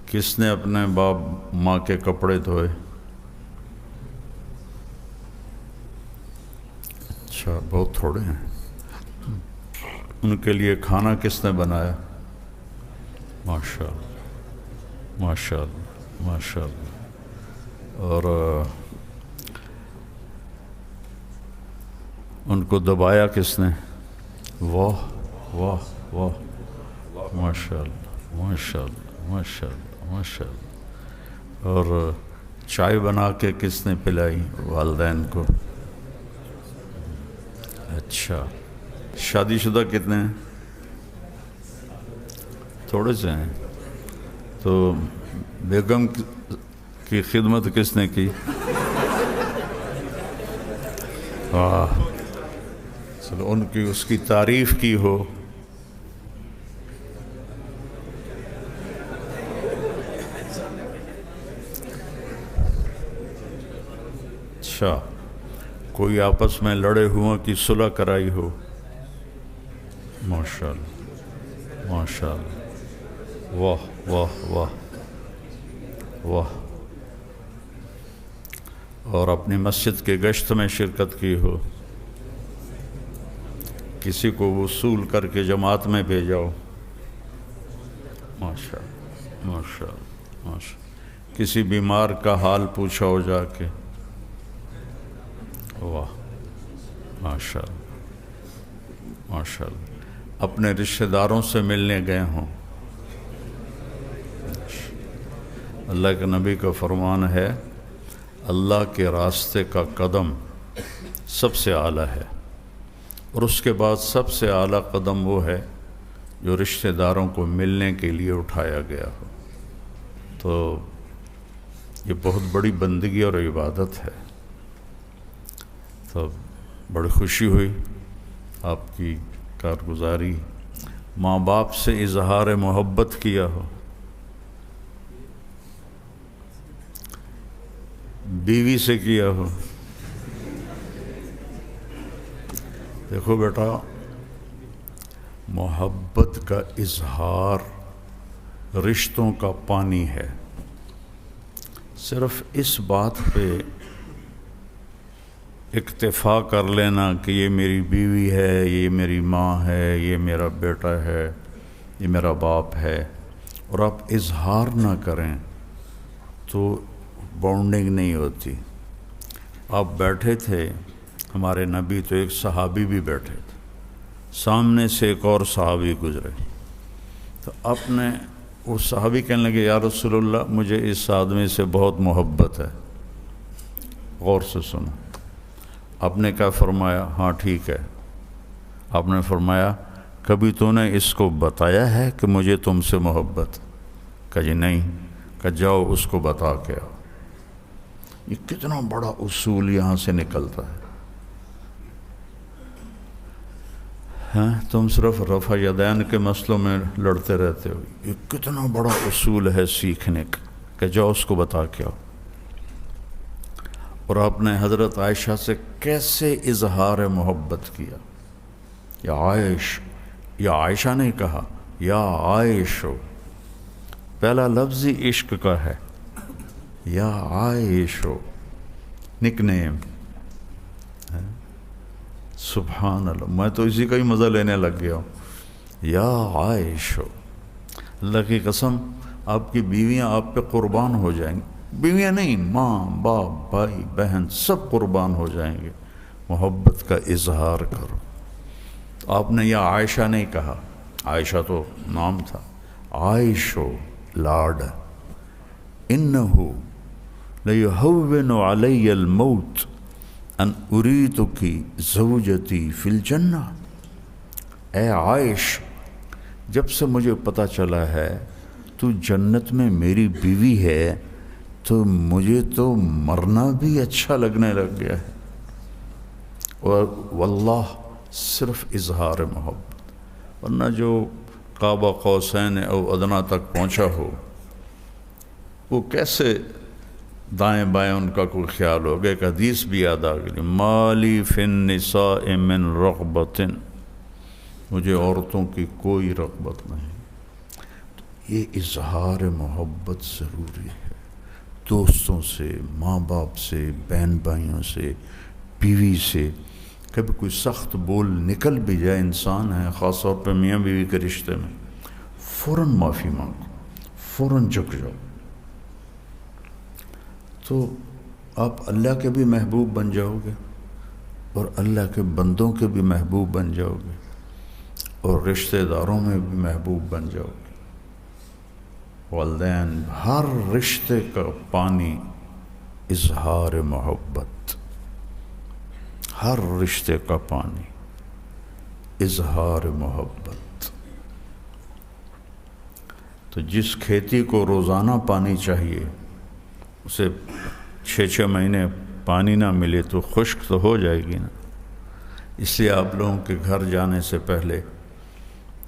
کس نے اپنے باپ ماں کے کپڑے دھوئے؟ اچھا، بہت تھوڑے ہیں۔ ان کے لیے کھانا کس نے بنایا؟ ماشاء اللہ، ماشاء اللہ، ماشاء اللہ۔ اور ان کو دبایا کس نے؟ واہ واہ واہ، ماشاء اللہ، ماشاء اللہ، ماشاء اللہ، ماشاء اللہ۔ اور چائے بنا کے کس نے پلائی والدین کو؟ اچھا، شادی شدہ کتنے ہیں؟ تھوڑے سے ہیں۔ تو بیگم کی خدمت کس نے کی؟ واہ، چلو ان کی اس کی تعریف کی ہو۔ اچھا، کوئی آپس میں لڑے ہوا کی صلح کرائی ہو؟ ماشاء اللہ، ماشاء اللہ، واہ واہ واہ واہ۔ اور اپنی مسجد کے گشت میں شرکت کی ہو؟ کسی کو وصول کر کے جماعت میں بھیجا ہو؟ ماشاء اللہ، ماشاء اللہ، ماشاء اللہ۔ کسی بیمار کا حال پوچھا ہو جا کے؟ واہ، ماشاء اللہ، ماشاء اللہ۔ اپنے رشتہ داروں سے ملنے گئے ہوں؟ اللہ کے نبی کا فرمان ہے، اللہ کے راستے کا قدم سب سے اعلیٰ ہے، اور اس کے بعد سب سے اعلیٰ قدم وہ ہے جو رشتہ داروں کو ملنے کے لیے اٹھایا گیا ہو۔ تو یہ بہت بڑی بندگی اور عبادت ہے۔ تو بڑی خوشی ہوئی آپ کی کارگزاری۔ ماں باپ سے اظہار محبت کیا ہو؟ بیوی سے کیا ہو؟ دیکھو بیٹا، محبت کا اظہار رشتوں کا پانی ہے۔ صرف اس بات پہ اکتفا کر لینا کہ یہ میری بیوی ہے، یہ میری ماں ہے، یہ میرا بیٹا ہے، یہ میرا باپ ہے، اور آپ اظہار نہ کریں تو بانڈنگ نہیں ہوتی۔ آپ بیٹھے تھے، ہمارے نبی تو ایک صحابی بھی بیٹھے تھے، سامنے سے ایک اور صحابی گزرے، تو آپ نے وہ صحابی کہنے لگے، یا رسول اللہ مجھے اس آدمی سے بہت محبت ہے۔ غور سے سنو، آپ نے کیا فرمایا؟ ہاں ٹھیک ہے۔ آپ نے فرمایا، کبھی تو نے اس کو بتایا ہے کہ مجھے تم سے محبت؟ کہا جی نہیں۔ کہا جاؤ اس کو بتا کے آؤ۔ یہ کتنا بڑا اصول یہاں سے نکلتا ہے۔ ہاں، تم صرف رفع یدین کے مسئلوں میں لڑتے رہتے ہو، یہ کتنا بڑا اصول ہے سیکھنے کا کہ جاؤ اس کو بتا کے آؤ۔ اور آپ نے حضرت عائشہ سے کیسے اظہار محبت کیا؟ یا عائش، یا عائشہ نے کہا یا عائشو، پہلا لفظ ہی عشق کا ہے، یا عائشو، نک نیم۔ سبحان اللہ، میں تو اسی کا ہی مزہ لینے لگ گیا ہوں۔ یا عائشو، اللہ کی قسم آپ کی بیویاں آپ پہ قربان ہو جائیں گی۔ بیویاں نہیں، ماں باپ بھائی بہن سب قربان ہو جائیں گے۔ محبت کا اظہار کرو۔ تو آپ نے یا عائشہ نہیں کہا، عائشہ تو نام تھا، عائشو لاڈ، انہو لیہون علی الموت ان اریدک زوجتی فی الجنہ۔ اے عائش، جب سے مجھے پتہ چلا ہے تو جنت میں میری بیوی ہے تو مجھے تو مرنا بھی اچھا لگنے لگ گیا ہے۔ اور واللہ صرف اظہار محبت، ورنہ جو قاب قوسین او ادنیٰ تک پہنچا ہو وہ کیسے دائیں بائیں ان کا کوئی خیال ہوگا۔ ایک حدیث بھی یاد آ گئی، مالی فی النساء من رغبت، مجھے عورتوں کی کوئی رغبت نہیں۔ یہ اظہار محبت ضروری ہے، دوستوں سے، ماں باپ سے، بہن بھائیوں سے، بیوی سے۔ کبھی کوئی سخت بول نکل بھی جائے، انسان ہے، خاص طور پہ میاں بیوی کے رشتے میں، فوراً معافی مانگو، فوراً جھک جاؤ، تو آپ اللہ کے بھی محبوب بن جاؤ گے اور اللہ کے بندوں کے بھی محبوب بن جاؤ گے اور رشتہ داروں میں بھی محبوب بن جاؤ گے۔ والدین، ہر رشتے کا پانی اظہار محبت، ہر رشتے کا پانی اظہار محبت۔ تو جس کھیتی کو روزانہ پانی چاہیے، اسے 6 مہینے پانی نہ ملے تو خشک تو ہو جائے گی نا۔ اس لیے آپ لوگوں کے گھر جانے سے پہلے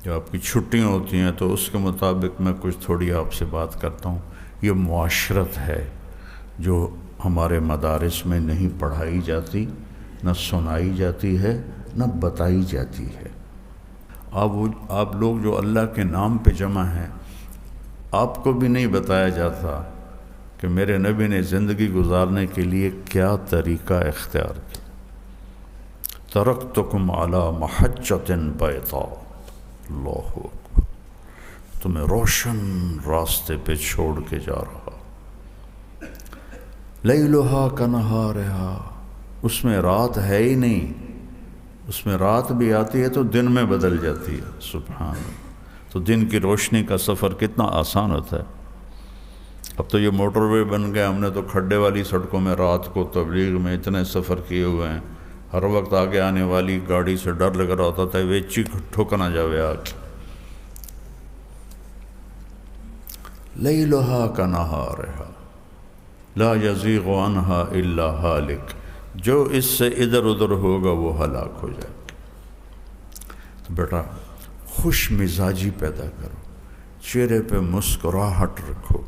جو آپ کی چھٹیاں ہوتی ہیں تو اس کے مطابق میں کچھ تھوڑی آپ سے بات کرتا ہوں۔ یہ معاشرت ہے جو ہمارے مدارس میں نہیں پڑھائی جاتی، نہ سنائی جاتی ہے، نہ بتائی جاتی ہے۔ آپ لوگ جو اللہ کے نام پہ جمع ہیں، آپ کو بھی نہیں بتایا جاتا کہ میرے نبی نے زندگی گزارنے کے لیے کیا طریقہ اختیار کیا۔ ترکتکم علی محجۃ بیضاء، اللہ اکبر، تمہیں روشن راستے پہ چھوڑ کے جا رہا، لیلھا کنہارھا، اس میں رات ہے ہی نہیں، اس میں رات بھی آتی ہے تو دن میں بدل جاتی ہے، سبحان اللہ۔ تو دن کی روشنی کا سفر کتنا آسان ہوتا ہے۔ اب تو یہ موٹر وے بن گیا، ہم نے تو کھڈے والی سڑکوں میں رات کو تبلیغ میں اتنے سفر کیے ہوئے ہیں، ہر وقت آگے آنے والی گاڑی سے ڈر لگ رہا ہوتا تھا وہ چیخ ٹھوک نہ جاوے آگ۔ لیلھا کنہارھا لا یزیغ عنہا الا ہالک، جو اس سے ادھر ادھر ہوگا وہ ہلاک ہو جائے گا۔ تو بیٹا خوش مزاجی پیدا کرو، چہرے پہ مسکراہٹ رکھو،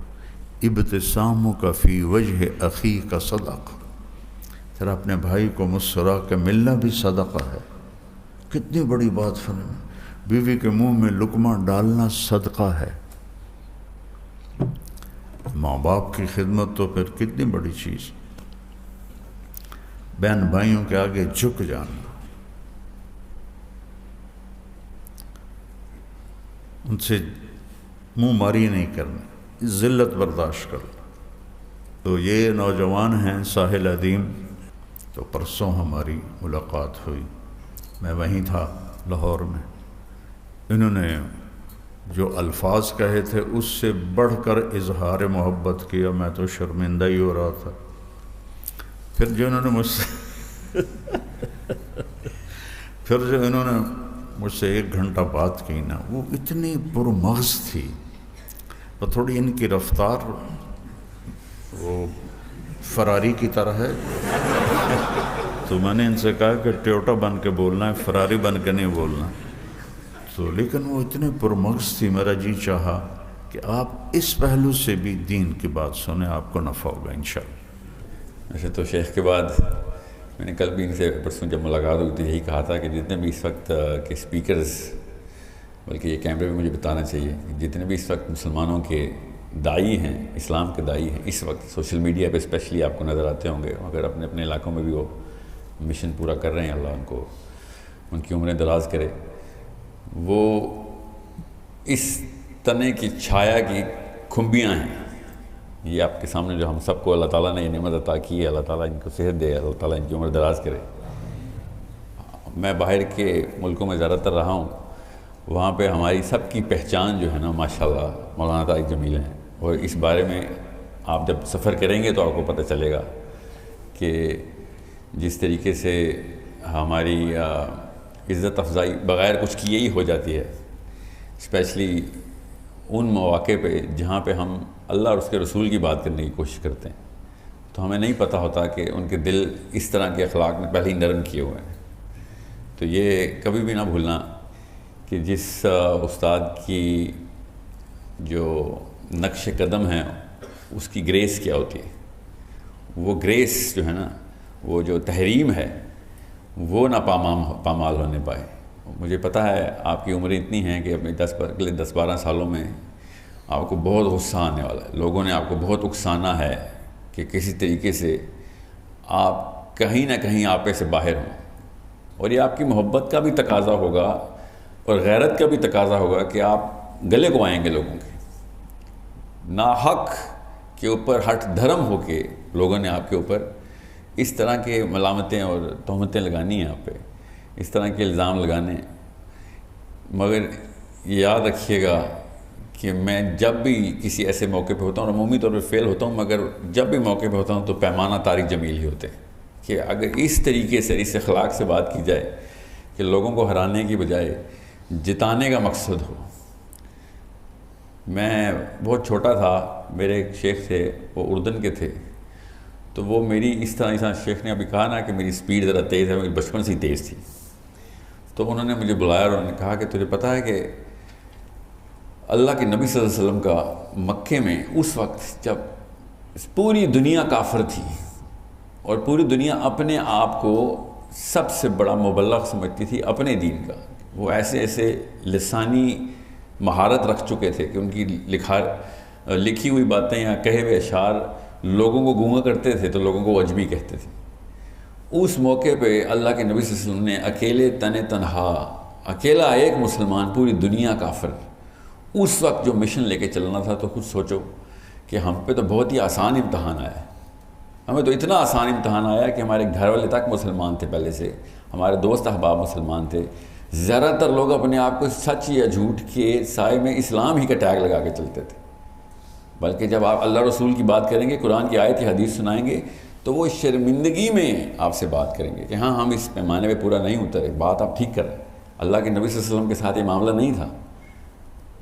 ابتسامک فی وجہ اخیک صدقہ، تیرا اپنے بھائی کو مسکرا کے ملنا بھی صدقہ ہے۔ کتنی بڑی بات فرمائی، بیوی کے منہ میں لقمہ ڈالنا صدقہ ہے۔ ماں باپ کی خدمت تو پھر کتنی بڑی چیز، بہن بھائیوں کے آگے جھک جانا، ان سے منہ ماری نہیں کرنا، ذلت برداشت کرنا۔ تو یہ نوجوان ہیں ساحل عدیم، تو پرسوں ہماری ملاقات ہوئی، میں وہیں تھا لاہور میں۔ انہوں نے جو الفاظ کہے تھے اس سے بڑھ کر اظہار محبت کیا، میں تو شرمندہ ہی ہو رہا تھا۔ پھر جو انہوں نے مجھ سے 1 گھنٹہ بات کی نا، وہ اتنی پرمغز تھی، اور تھوڑی ان کی رفتار وہ فراری کی طرح ہے، تو میں نے ان سے کہا کہ ٹویوٹا بن کے بولنا ہے، فراری بن کے نہیں بولنا۔ تو لیکن وہ اتنے پرمغز تھی، میرا جی چاہا کہ آپ اس پہلو سے بھی دین کی بات سنیں، آپ کو نفع ہوگا انشاءاللہ۔ ویسے تو شیخ کے بعد میں نے کل بھی ان سے پرسوں جب ملاقات ہوئی تو یہی کہا تھا کہ جتنے بھی اس وقت کے اسپیکرز، بلکہ یہ کیمرے میں مجھے بتانا چاہیے، جتنے بھی اس وقت مسلمانوں کے داعی ہیں، اسلام کے داعی ہیں، اس وقت سوشل میڈیا پہ اسپیشلی آپ کو نظر آتے ہوں گے، اگر اپنے اپنے علاقوں میں بھی وہ مشن پورا کر رہے ہیں، اللہ ان کو ان کی عمریں دراز کرے، وہ اس تنے کی چھایا کی کھمبیاں ہیں۔ یہ آپ کے سامنے جو ہم سب کو اللہ تعالیٰ نے یہ نعمت عطا کی ہے، اللہ تعالیٰ ان کو صحت دے، اللہ تعالیٰ ان کی عمر دراز کرے۔ میں باہر کے ملکوں میں زیادہ تر رہا ہوں، وہاں پہ ہماری سب کی پہچان جو ہے نا ماشاءاللہ مولانا طارق جمیل ہیں، اور اس بارے میں آپ جب سفر کریں گے تو آپ کو پتہ چلے گا کہ جس طریقے سے ہماری عزت افزائی بغیر کچھ کیے ہی ہو جاتی ہے، اسپیشلی ان مواقع پہ جہاں پہ ہم اللہ اور اس کے رسول کی بات کرنے کی کوشش کرتے ہیں، تو ہمیں نہیں پتہ ہوتا کہ ان کے دل اس طرح کے اخلاق میں پہلے ہی نرم کیے ہوئے ہیں۔ تو یہ کبھی بھی نہ بھولنا کہ جس استاد کی جو نقش قدم ہے اس کی گریس کیا ہوتی ہے، وہ گریس جو ہے نا، وہ جو تحریم ہے وہ نہ پامال ہونے پائے۔ مجھے پتہ ہے آپ کی عمریں اتنی ہیں کہ اپنے اگلے 10-12 سالوں میں آپ کو بہت غصہ آنے والا ہے، لوگوں نے آپ کو بہت اکسانا ہے کہ کسی طریقے سے آپ کہیں نہ کہیں آپے سے باہر ہوں، اور یہ آپ کی محبت کا بھی تقاضا ہوگا اور غیرت کا بھی تقاضا ہوگا کہ آپ گلے کو آئیں گے لوگوں کے، ناحق کے اوپر ہٹ دھرم ہو کے لوگوں نے آپ کے اوپر اس طرح کے ملامتیں اور تہمتیں لگانی ہیں آپ پہ، اس طرح کے الزام لگانے ہیں۔ مگر یاد رکھیے گا کہ میں جب بھی کسی ایسے موقع پہ ہوتا ہوں، اور عمومی طور پہ فیل ہوتا ہوں، مگر جب بھی موقع پہ ہوتا ہوں تو پیمانہ طارق جمیل ہی ہوتے ہیں کہ اگر اس طریقے سے، اس اخلاق سے بات کی جائے کہ لوگوں کو ہرانے کی بجائے جتانے کا مقصد ہو۔ میں بہت چھوٹا تھا، میرے ایک شیخ تھے، وہ اردن کے تھے، تو وہ میری اس طرح شیخ نے ابھی کہا نا کہ میری سپیڈ ذرا تیز ہے، میری بچپن سے ہی تیز تھی، تو انہوں نے مجھے بلایا اور انہوں نے کہا کہ تجھے پتہ ہے کہ اللہ کے نبی صلی اللہ علیہ وسلم کا مکے میں اس وقت جب پوری دنیا کافر تھی اور پوری دنیا اپنے آپ کو سب سے بڑا مبلغ سمجھتی تھی اپنے دین کا، وہ ایسے ایسے لسانی مہارت رکھ چکے تھے کہ ان کی لکھی ہوئی باتیں یا کہے ہوئے اشعار لوگوں کو گونگا کرتے تھے تو لوگوں کو عجمی کہتے تھے۔ اس موقع پہ اللہ کے نبی صلی اللہ علیہ وسلم نے اکیلے تنہا اکیلا ایک مسلمان، پوری دنیا کافر، اس وقت جو مشن لے کے چلنا تھا، تو خود سوچو کہ ہم پہ تو بہت ہی آسان امتحان آیا ہے، ہمیں تو اتنا آسان امتحان آیا کہ ہمارے گھر والے تک مسلمان تھے، پہلے سے ہمارے دوست احباب مسلمان تھے، زیادہ تر لوگ اپنے آپ کو سچ یا جھوٹ کے سائے میں اسلام ہی کا ٹیگ لگا کے چلتے تھے، بلکہ جب آپ اللہ رسول کی بات کریں گے، قرآن کی آیت حدیث سنائیں گے تو وہ شرمندگی میں آپ سے بات کریں گے کہ ہاں ہم اس پیمانے پہ پورا نہیں اترے، بات آپ ٹھیک کر رہے ہیں، اللہ کے نبی صلی اللہ علیہ وسلم کے ساتھ یہ معاملہ نہیں تھا،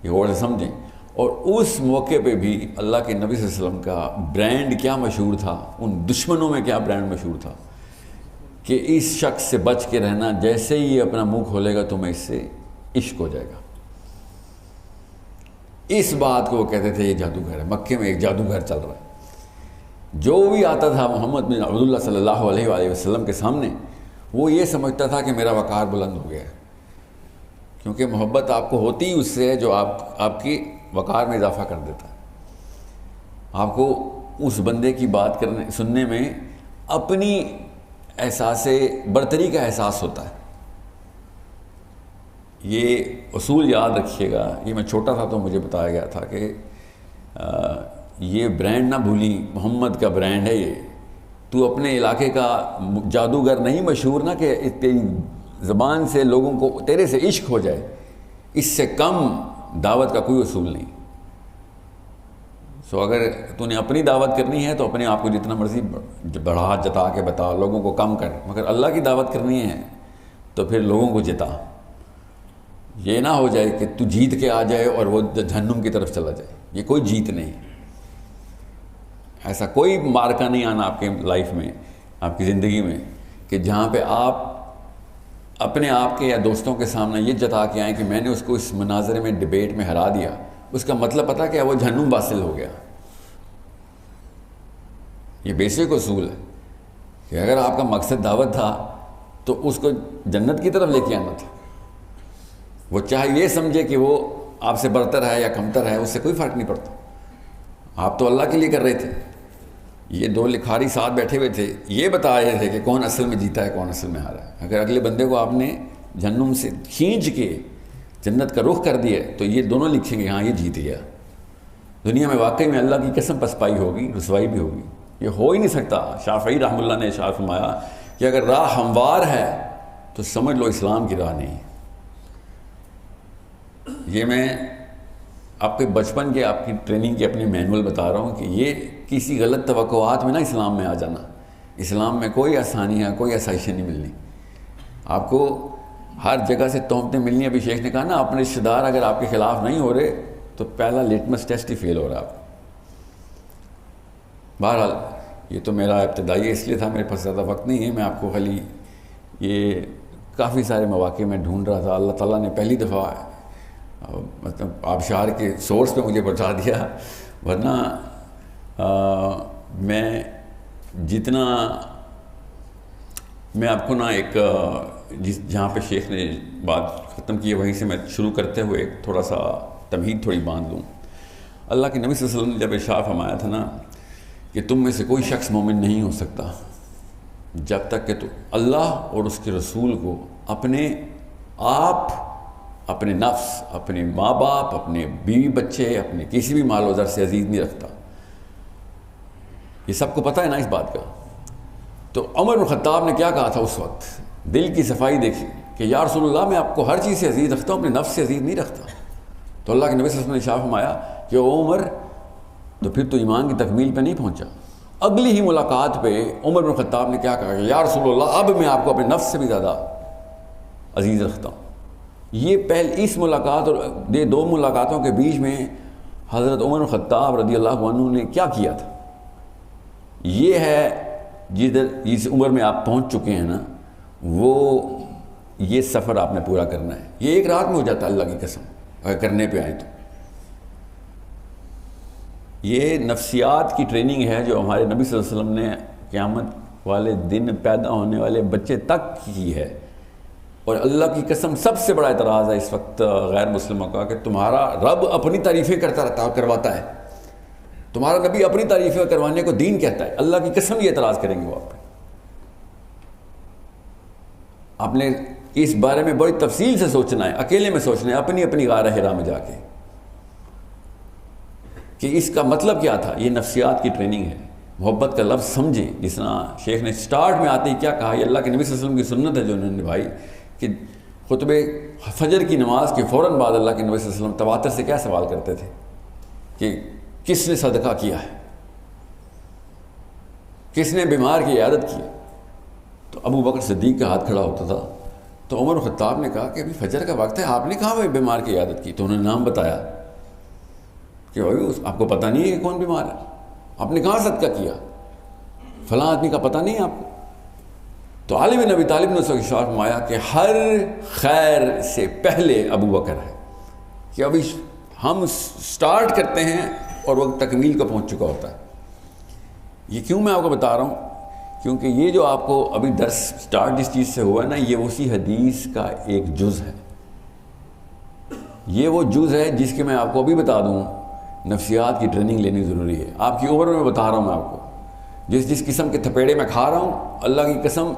یہ غور سے سمجھیں۔ اور اس موقع پہ بھی اللہ کے نبی صلی اللہ علیہ وسلم کا برانڈ کیا مشہور تھا، ان دشمنوں میں کیا برانڈ مشہور تھا کہ اس شخص سے بچ کے رہنا، جیسے ہی یہ اپنا منہ کھولے گا تمہیں اس سے عشق ہو جائے گا۔ اس بات کو وہ کہتے تھے یہ جادوگر ہے، مکے میں ایک جادوگر چل رہا ہے، جو بھی آتا تھا محمد بن عبداللہ صلی اللہ علیہ وآلہ وسلم کے سامنے، وہ یہ سمجھتا تھا کہ میرا وقار بلند ہو گیا ہے، کیونکہ محبت آپ کو ہوتی ہی اس سے ہے جو آپ کی وقار میں اضافہ کر دیتا ہے۔ آپ کو اس بندے کی بات سننے میں اپنی احساس برتری کا احساس ہوتا ہے۔ یہ اصول یاد رکھیے گا، یہ میں چھوٹا تھا تو مجھے بتایا گیا تھا کہ یہ برانڈ نہ بھولی، محمد کا برانڈ ہے یہ، تو اپنے علاقے کا جادوگر نہیں مشہور نہ کہ تیری زبان سے لوگوں کو تیرے سے عشق ہو جائے، اس سے کم دعوت کا کوئی اصول نہیں۔ سو اگر تو نے اپنی دعوت کرنی ہے تو اپنے آپ کو جتنا مرضی بڑھا جتا کے بتا، لوگوں کو کم کر، مگر اللہ کی دعوت کرنی ہے تو پھر لوگوں کو جتا۔ یہ نہ ہو جائے کہ تو جیت کے آ جائے اور وہ جہنم کی طرف چلا جائے، یہ کوئی جیت نہیں، ایسا کوئی مارکہ نہیں آنا آپ کے لائف میں، آپ کی زندگی میں، کہ جہاں پہ آپ اپنے آپ کے یا دوستوں کے سامنے یہ جتا کے آئیں کہ میں نے اس کو اس مناظرے میں ڈیبیٹ میں ہرا دیا، اس کا مطلب پتہ کیا، وہ جہنم واصل ہو گیا۔ یہ بیسک اصول ہے کہ اگر آپ کا مقصد دعوت تھا تو اس کو جنت کی طرف لے کے آنا تھا، وہ چاہے یہ سمجھے کہ وہ آپ سے برتر ہے یا کمتر ہے، اس سے کوئی فرق نہیں پڑتا، آپ تو اللہ کے لیے کر رہے تھے۔ یہ دو لکھاری ساتھ بیٹھے ہوئے تھے، یہ بتا رہے تھے کہ کون اصل میں جیتا ہے کون اصل میں ہارا ہے۔ اگر اگلے بندے کو آپ نے جہنم سے کھینچ کے جنت کا رخ کر دیا تو یہ دونوں لکھیں گے ہاں یہ جیت گیا۔ دنیا میں واقعی میں اللہ کی قسم پسپائی ہوگی، رسوائی بھی ہوگی، یہ ہو ہی نہیں سکتا۔ شافعی رحمہ اللہ نے ارشاد فرمایا کہ اگر راہ ہموار ہے تو سمجھ لو اسلام کی راہ نہیں۔ یہ میں آپ کے بچپن کے آپ کی ٹریننگ کے اپنے مینول بتا رہا ہوں کہ یہ کسی غلط توقعات میں نہ اسلام میں آ جانا۔ اسلام میں کوئی آسانی ہے، کوئی آسائشیں نہیں ملنی، آپ کو ہر جگہ سے تہمتیں ملنی۔ ابھی شیخ نے کہا نا اپنے رشتہ دار اگر آپ کے خلاف نہیں ہو رہے تو پہلا لیٹمس ٹیسٹ ہی فیل ہو رہا آپ۔ بہرحال یہ تو میرا ابتدائی اس لیے تھا، میرے پاس زیادہ وقت نہیں ہے، میں آپ کو خالی یہ کافی سارے مواقع میں ڈھونڈ رہا تھا۔ اللہ تعالیٰ نے پہلی دفعہ مطلب آبشار کے سورس پہ مجھے پہنچا دیا، ورنہ میں جتنا میں آپ کو نا ایک جہاں پہ شیخ نے بات ختم کی ہے وہیں سے میں شروع کرتے ہوئے تھوڑا سا تمہید تھوڑی باندھ لوں۔ اللہ کے نبی صلی اللہ علیہ وسلم نے جب ارشاد فرمایا تھا نا کہ تم میں سے کوئی شخص مومن نہیں ہو سکتا جب تک کہ تو اللہ اور اس کے رسول کو اپنے آپ، اپنے نفس، اپنے ماں باپ، اپنے بیوی بچے، اپنے کسی بھی مال و زر سے عزیز نہیں رکھتا. یہ سب کو پتہ ہے نا اس بات کا. تو عمر بن خطاب نے کیا کہا تھا اس وقت؟ دل کی صفائی دیکھی کہ یا رسول اللہ میں آپ کو ہر چیز سے عزیز رکھتا ہوں، اپنے نفس سے عزیز نہیں رکھتا. تو اللہ کے نبی صلی اللہ علیہ وسلم نے ارشاد فرمایا کہ عمر تو پھر تو ایمان کی تکمیل پہ نہیں پہنچا. اگلی ہی ملاقات پہ عمر بن خطاب نے کیا کہا کہ یا رسول اللہ اب میں آپ کو اپنے نفس سے بھی زیادہ عزیز رکھتا ہوں. یہ اس ملاقات اور یہ دو ملاقاتوں کے بیچ میں حضرت عمر بن خطاب رضی اللہ عنہ نے کیا کیا تھا؟ یہ ہے جس عمر میں آپ پہنچ چکے ہیں نا، وہ یہ سفر آپ نے پورا کرنا ہے. یہ ایک رات میں ہو جاتا ہے اللہ کی قسم اگر کرنے پہ آئیں تو. یہ نفسیات کی ٹریننگ ہے جو ہمارے نبی صلی اللہ علیہ وسلم نے قیامت والے دن پیدا ہونے والے بچے تک کی ہے. اور اللہ کی قسم سب سے بڑا اعتراض ہے اس وقت غیر مسلموں کا کہ تمہارا رب اپنی تعریفیں کرواتا ہے، تمہارا نبی اپنی تعریفیں کروانے کو دین کہتا ہے. اللہ کی قسم یہ اعتراض کریں گے وہ آپ نے اس بارے میں بڑی تفصیل سے سوچنا ہے، اکیلے میں سوچنا ہے اپنی غار حرا میں جا کے کہ اس کا مطلب کیا تھا. یہ نفسیات کی ٹریننگ ہے. محبت کا لفظ سمجھیں. جس طرح شیخ نے سٹارٹ میں آتے ہی کیا کہا، یہ اللہ کے نبی صلی اللہ علیہ وسلم کی سنت ہے جو انہوں نے نبھائی کہ خطبے فجر کی نماز کے فوراً بعد اللہ کے نبی صلی اللہ علیہ وسلم تواتر سے کیا سوال کرتے تھے کہ کس نے صدقہ کیا ہے، کس نے بیمار کی عیادت کی. تو ابو بکر صدیق کا ہاتھ کھڑا ہوتا تھا. تو عمر خطاب نے کہا کہ ابھی فجر کا وقت ہے، آپ نے کہاں بیمار کی عیادت کی؟ تو انہوں نے نام بتایا کہ بھائی آپ کو پتہ نہیں ہے کہ کون بیمار ہے، آپ نے کہاں صدقہ کیا؟ فلاں آدمی کا پتہ نہیں ہے آپ کو. تو علی بن ابی طالب نے اس وقت ارشاد فرمایا کہ ہر خیر سے پہلے ابو بکر ہے، کہ ابھی ہم سٹارٹ کرتے ہیں اور وقت تکمیل کو پہنچ چکا ہوتا ہے. یہ کیوں میں آپ کو بتا رہا ہوں؟ کیونکہ یہ جو آپ کو ابھی درس سٹارٹ جس چیز سے ہوا ہے نا، یہ اسی حدیث کا ایک جز ہے. یہ وہ جز ہے جس کے میں آپ کو ابھی بتا دوں نفسیات کی ٹریننگ لینی ضروری ہے. آپ کی عمر میں بتا رہا ہوں میں آپ کو، جس قسم کے تھپیڑے میں کھا رہا ہوں، اللہ کی قسم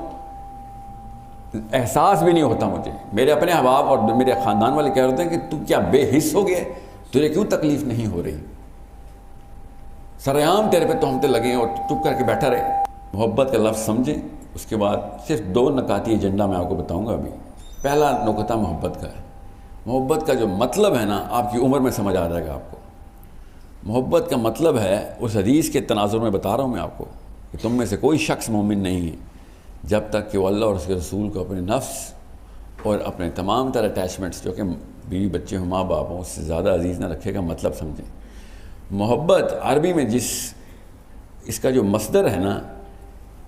احساس بھی نہیں ہوتا مجھے. میرے اپنے احباب اور میرے خاندان والے کہہ رہے ہیں کہ تو کیا بے حس ہو گئے، تجھے کیوں تکلیف نہیں ہو رہی؟ سرعام تیرے پہ تہمتیں لگیں اور چپ کر کے بیٹھا رہے. محبت کا لفظ سمجھیں. اس کے بعد صرف 2 نکاتی ایجنڈا میں آپ کو بتاؤں گا. ابھی پہلا نکتہ محبت کا ہے. محبت کا جو مطلب ہے نا، آپ کی عمر میں سمجھ آ جائے گا آپ کو. محبت کا مطلب ہے اس حدیث کے تناظر میں بتا رہا ہوں میں آپ کو کہ تم میں سے کوئی شخص مومن نہیں ہے جب تک کہ وہ اللہ اور اس کے رسول کو اپنے نفس اور اپنے تمام تر اٹیچمنٹس جو کہ بیوی بچے ہوں، ماں باپ ہوں، اس سے زیادہ عزیز نہ رکھے گا. مطلب سمجھیں. محبت عربی میں اس کا جو مصدر ہے نا،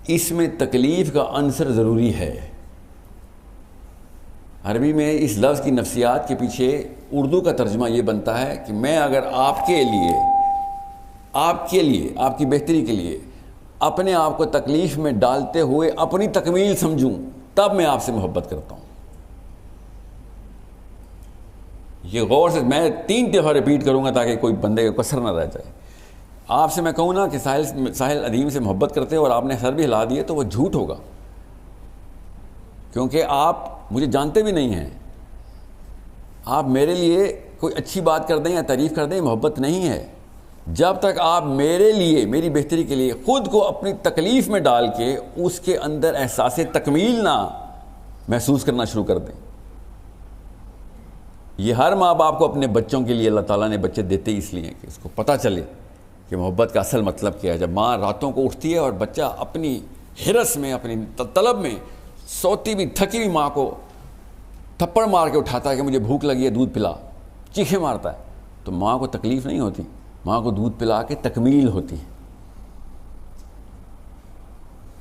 اس میں تکلیف کا عنصر ضروری ہے. عربی میں اس لفظ کی نفسیات کے پیچھے اردو کا ترجمہ یہ بنتا ہے کہ میں اگر آپ کے لیے آپ کی بہتری کے لیے اپنے آپ کو تکلیف میں ڈالتے ہوئے اپنی تکمیل سمجھوں، تب میں آپ سے محبت کرتا ہوں. یہ غور سے میں 3 دفعہ ریپیٹ کروں گا تاکہ کوئی بندے کو کسر نہ رہ جائے. آپ سے میں کہوں نا کہ ساحل ادیم سے محبت کرتے اور آپ نے سر بھی ہلا دیے تو وہ جھوٹ ہوگا، کیونکہ آپ مجھے جانتے بھی نہیں ہیں. آپ میرے لیے کوئی اچھی بات کر دیں یا تعریف کر دیں، محبت نہیں ہے. جب تک آپ میرے لیے، میری بہتری کے لیے خود کو اپنی تکلیف میں ڈال کے اس کے اندر احساس تکمیل نہ محسوس کرنا شروع کر دیں. یہ ہر ماں باپ کو اپنے بچوں کے لیے اللہ تعالیٰ نے بچے دیتے اس لیے کہ اس کو پتہ چلے کہ محبت کا اصل مطلب کیا ہے. جب ماں راتوں کو اٹھتی ہے اور بچہ اپنی حرص میں، اپنی طلب میں، سوتی بھی تھکی ہوئی ماں کو تھپڑ مار کے اٹھاتا ہے کہ مجھے بھوک لگی ہے دودھ پلا، چیخیں مارتا ہے، تو ماں کو تکلیف نہیں ہوتی، ماں کو دودھ پلا کے تکمیل ہوتی ہے.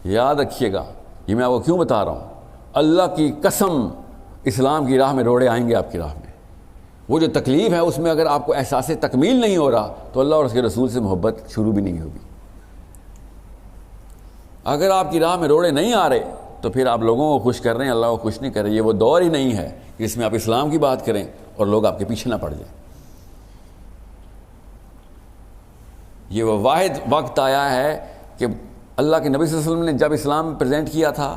یاد رکھیے گا. یہ میں آپ کو کیوں بتا رہا ہوں؟ اللہ کی قسم اسلام کی راہ میں روڑے آئیں گے آپ کی راہ میں. وہ جو تکلیف ہے اس میں اگر آپ کو احساس تکمیل نہیں ہو رہا تو اللہ اور اس کے رسول سے محبت شروع بھی نہیں ہوگی. اگر آپ کی راہ میں روڑے نہیں آ رہے تو پھر آپ لوگوں کو خوش کر رہے ہیں، اللہ کو خوش نہیں کر رہے. یہ وہ دور ہی نہیں ہے جس میں آپ اسلام کی بات کریں اور لوگ آپ کے پیچھے نہ پڑ جائیں. یہ وہ واحد وقت آیا ہے کہ اللہ کے نبی صلی اللہ علیہ وسلم نے جب اسلام پریزنٹ کیا تھا،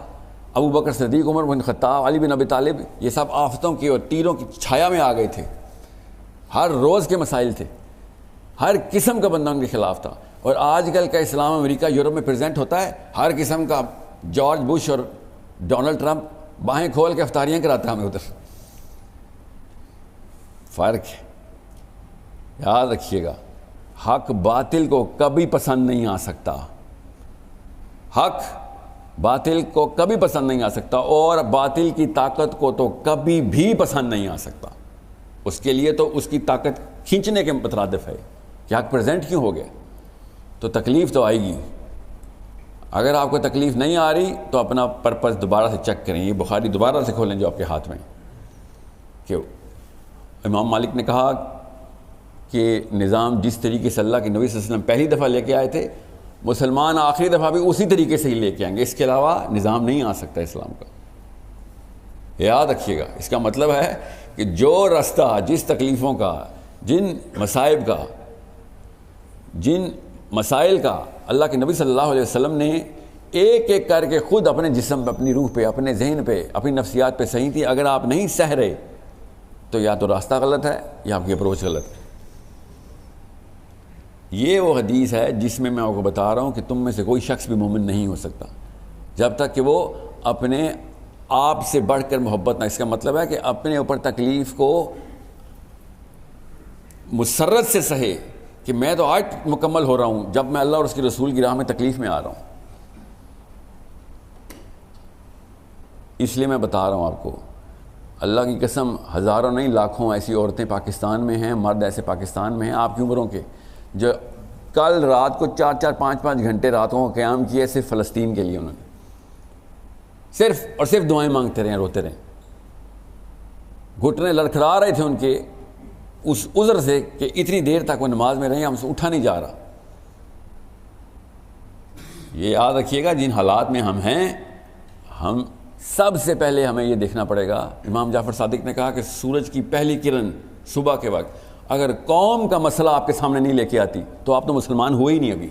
ابو بکر صدیق، عمر بن خطاب، علی بن ابی طالب، یہ سب آفتوں کی اور تیروں کی چھایا میں آ گئے تھے. ہر روز کے مسائل تھے، ہر قسم کا بندہ ان کے خلاف تھا. اور آج کل کا اسلام امریکہ یورپ میں پریزنٹ ہوتا ہے، ہر قسم کا جارج بش اور ڈونلڈ ٹرمپ باہیں کھول کے افطاریاں کراتا ہے ہمیں ادھر. فرق ہے. یاد رکھیے گا، حق باطل کو کبھی پسند نہیں آ سکتا. حق باطل کو کبھی پسند نہیں آ سکتا، اور باطل کی طاقت کو تو کبھی بھی پسند نہیں آ سکتا. اس کے لیے تو اس کی طاقت کھینچنے کے مترادف ہے کہ حق پریزنٹ کیوں ہو گیا. تو تکلیف تو آئے گی. اگر آپ کو تکلیف نہیں آ رہی تو اپنا پرپس دوبارہ سے چیک کریں. یہ بخاری دوبارہ سے کھولیں جو آپ کے ہاتھ میں، کہ امام مالک نے کہا کہ نظام جس طریقے سے اللہ کے نبی صلی اللہ علیہ وسلم پہلی دفعہ لے کے آئے تھے، مسلمان آخری دفعہ بھی اسی طریقے سے ہی لے کے آئیں گے. اس کے علاوہ نظام نہیں آ سکتا اسلام کا. یاد رکھیے گا. اس کا مطلب ہے کہ جو راستہ، جس تکلیفوں کا، جن مصائب کا، جن مسائل کا اللہ کے نبی صلی اللہ علیہ وسلم نے ایک ایک کر کے خود اپنے جسم پہ، اپنی روح پہ، اپنے ذہن پہ، اپنی نفسیات پہ صحیح تھی، اگر آپ نہیں سہ رہے تو یا تو راستہ غلط ہے یا آپ کی اپروچ غلط ہے. یہ وہ حدیث ہے جس میں آپ کو بتا رہا ہوں کہ تم میں سے کوئی شخص بھی مومن نہیں ہو سکتا جب تک کہ وہ اپنے آپ سے بڑھ کر محبت نہ. اس کا مطلب ہے کہ اپنے اوپر تکلیف کو مسرت سے سہے کہ میں تو آج مکمل ہو رہا ہوں جب میں اللہ اور اس کے رسول کی راہ میں تکلیف میں آ رہا ہوں. اس لیے میں بتا رہا ہوں آپ کو، اللہ کی قسم ہزاروں نہیں لاکھوں ایسی عورتیں پاکستان میں ہیں، مرد ایسے پاکستان میں ہیں آپ کی عمروں کے، جو کل رات کو 4-4 5-5 گھنٹے راتوں کو قیام کیے صرف فلسطین کے لیے. انہوں نے صرف اور صرف دعائیں مانگتے رہے، روتے رہے، گھٹنے لڑکھڑا رہے تھے ان کے اس عذر سے کہ اتنی دیر تک وہ نماز میں رہے، ہم سے اٹھا نہیں جا رہا. یہ یاد رکھیے گا جن حالات میں ہم ہیں، ہم سب سے پہلے ہمیں یہ دیکھنا پڑے گا. امام جعفر صادق نے کہا کہ سورج کی پہلی کرن صبح کے وقت اگر قوم کا مسئلہ آپ کے سامنے نہیں لے کے آتی تو آپ تو مسلمان ہوئے ہی نہیں. ابھی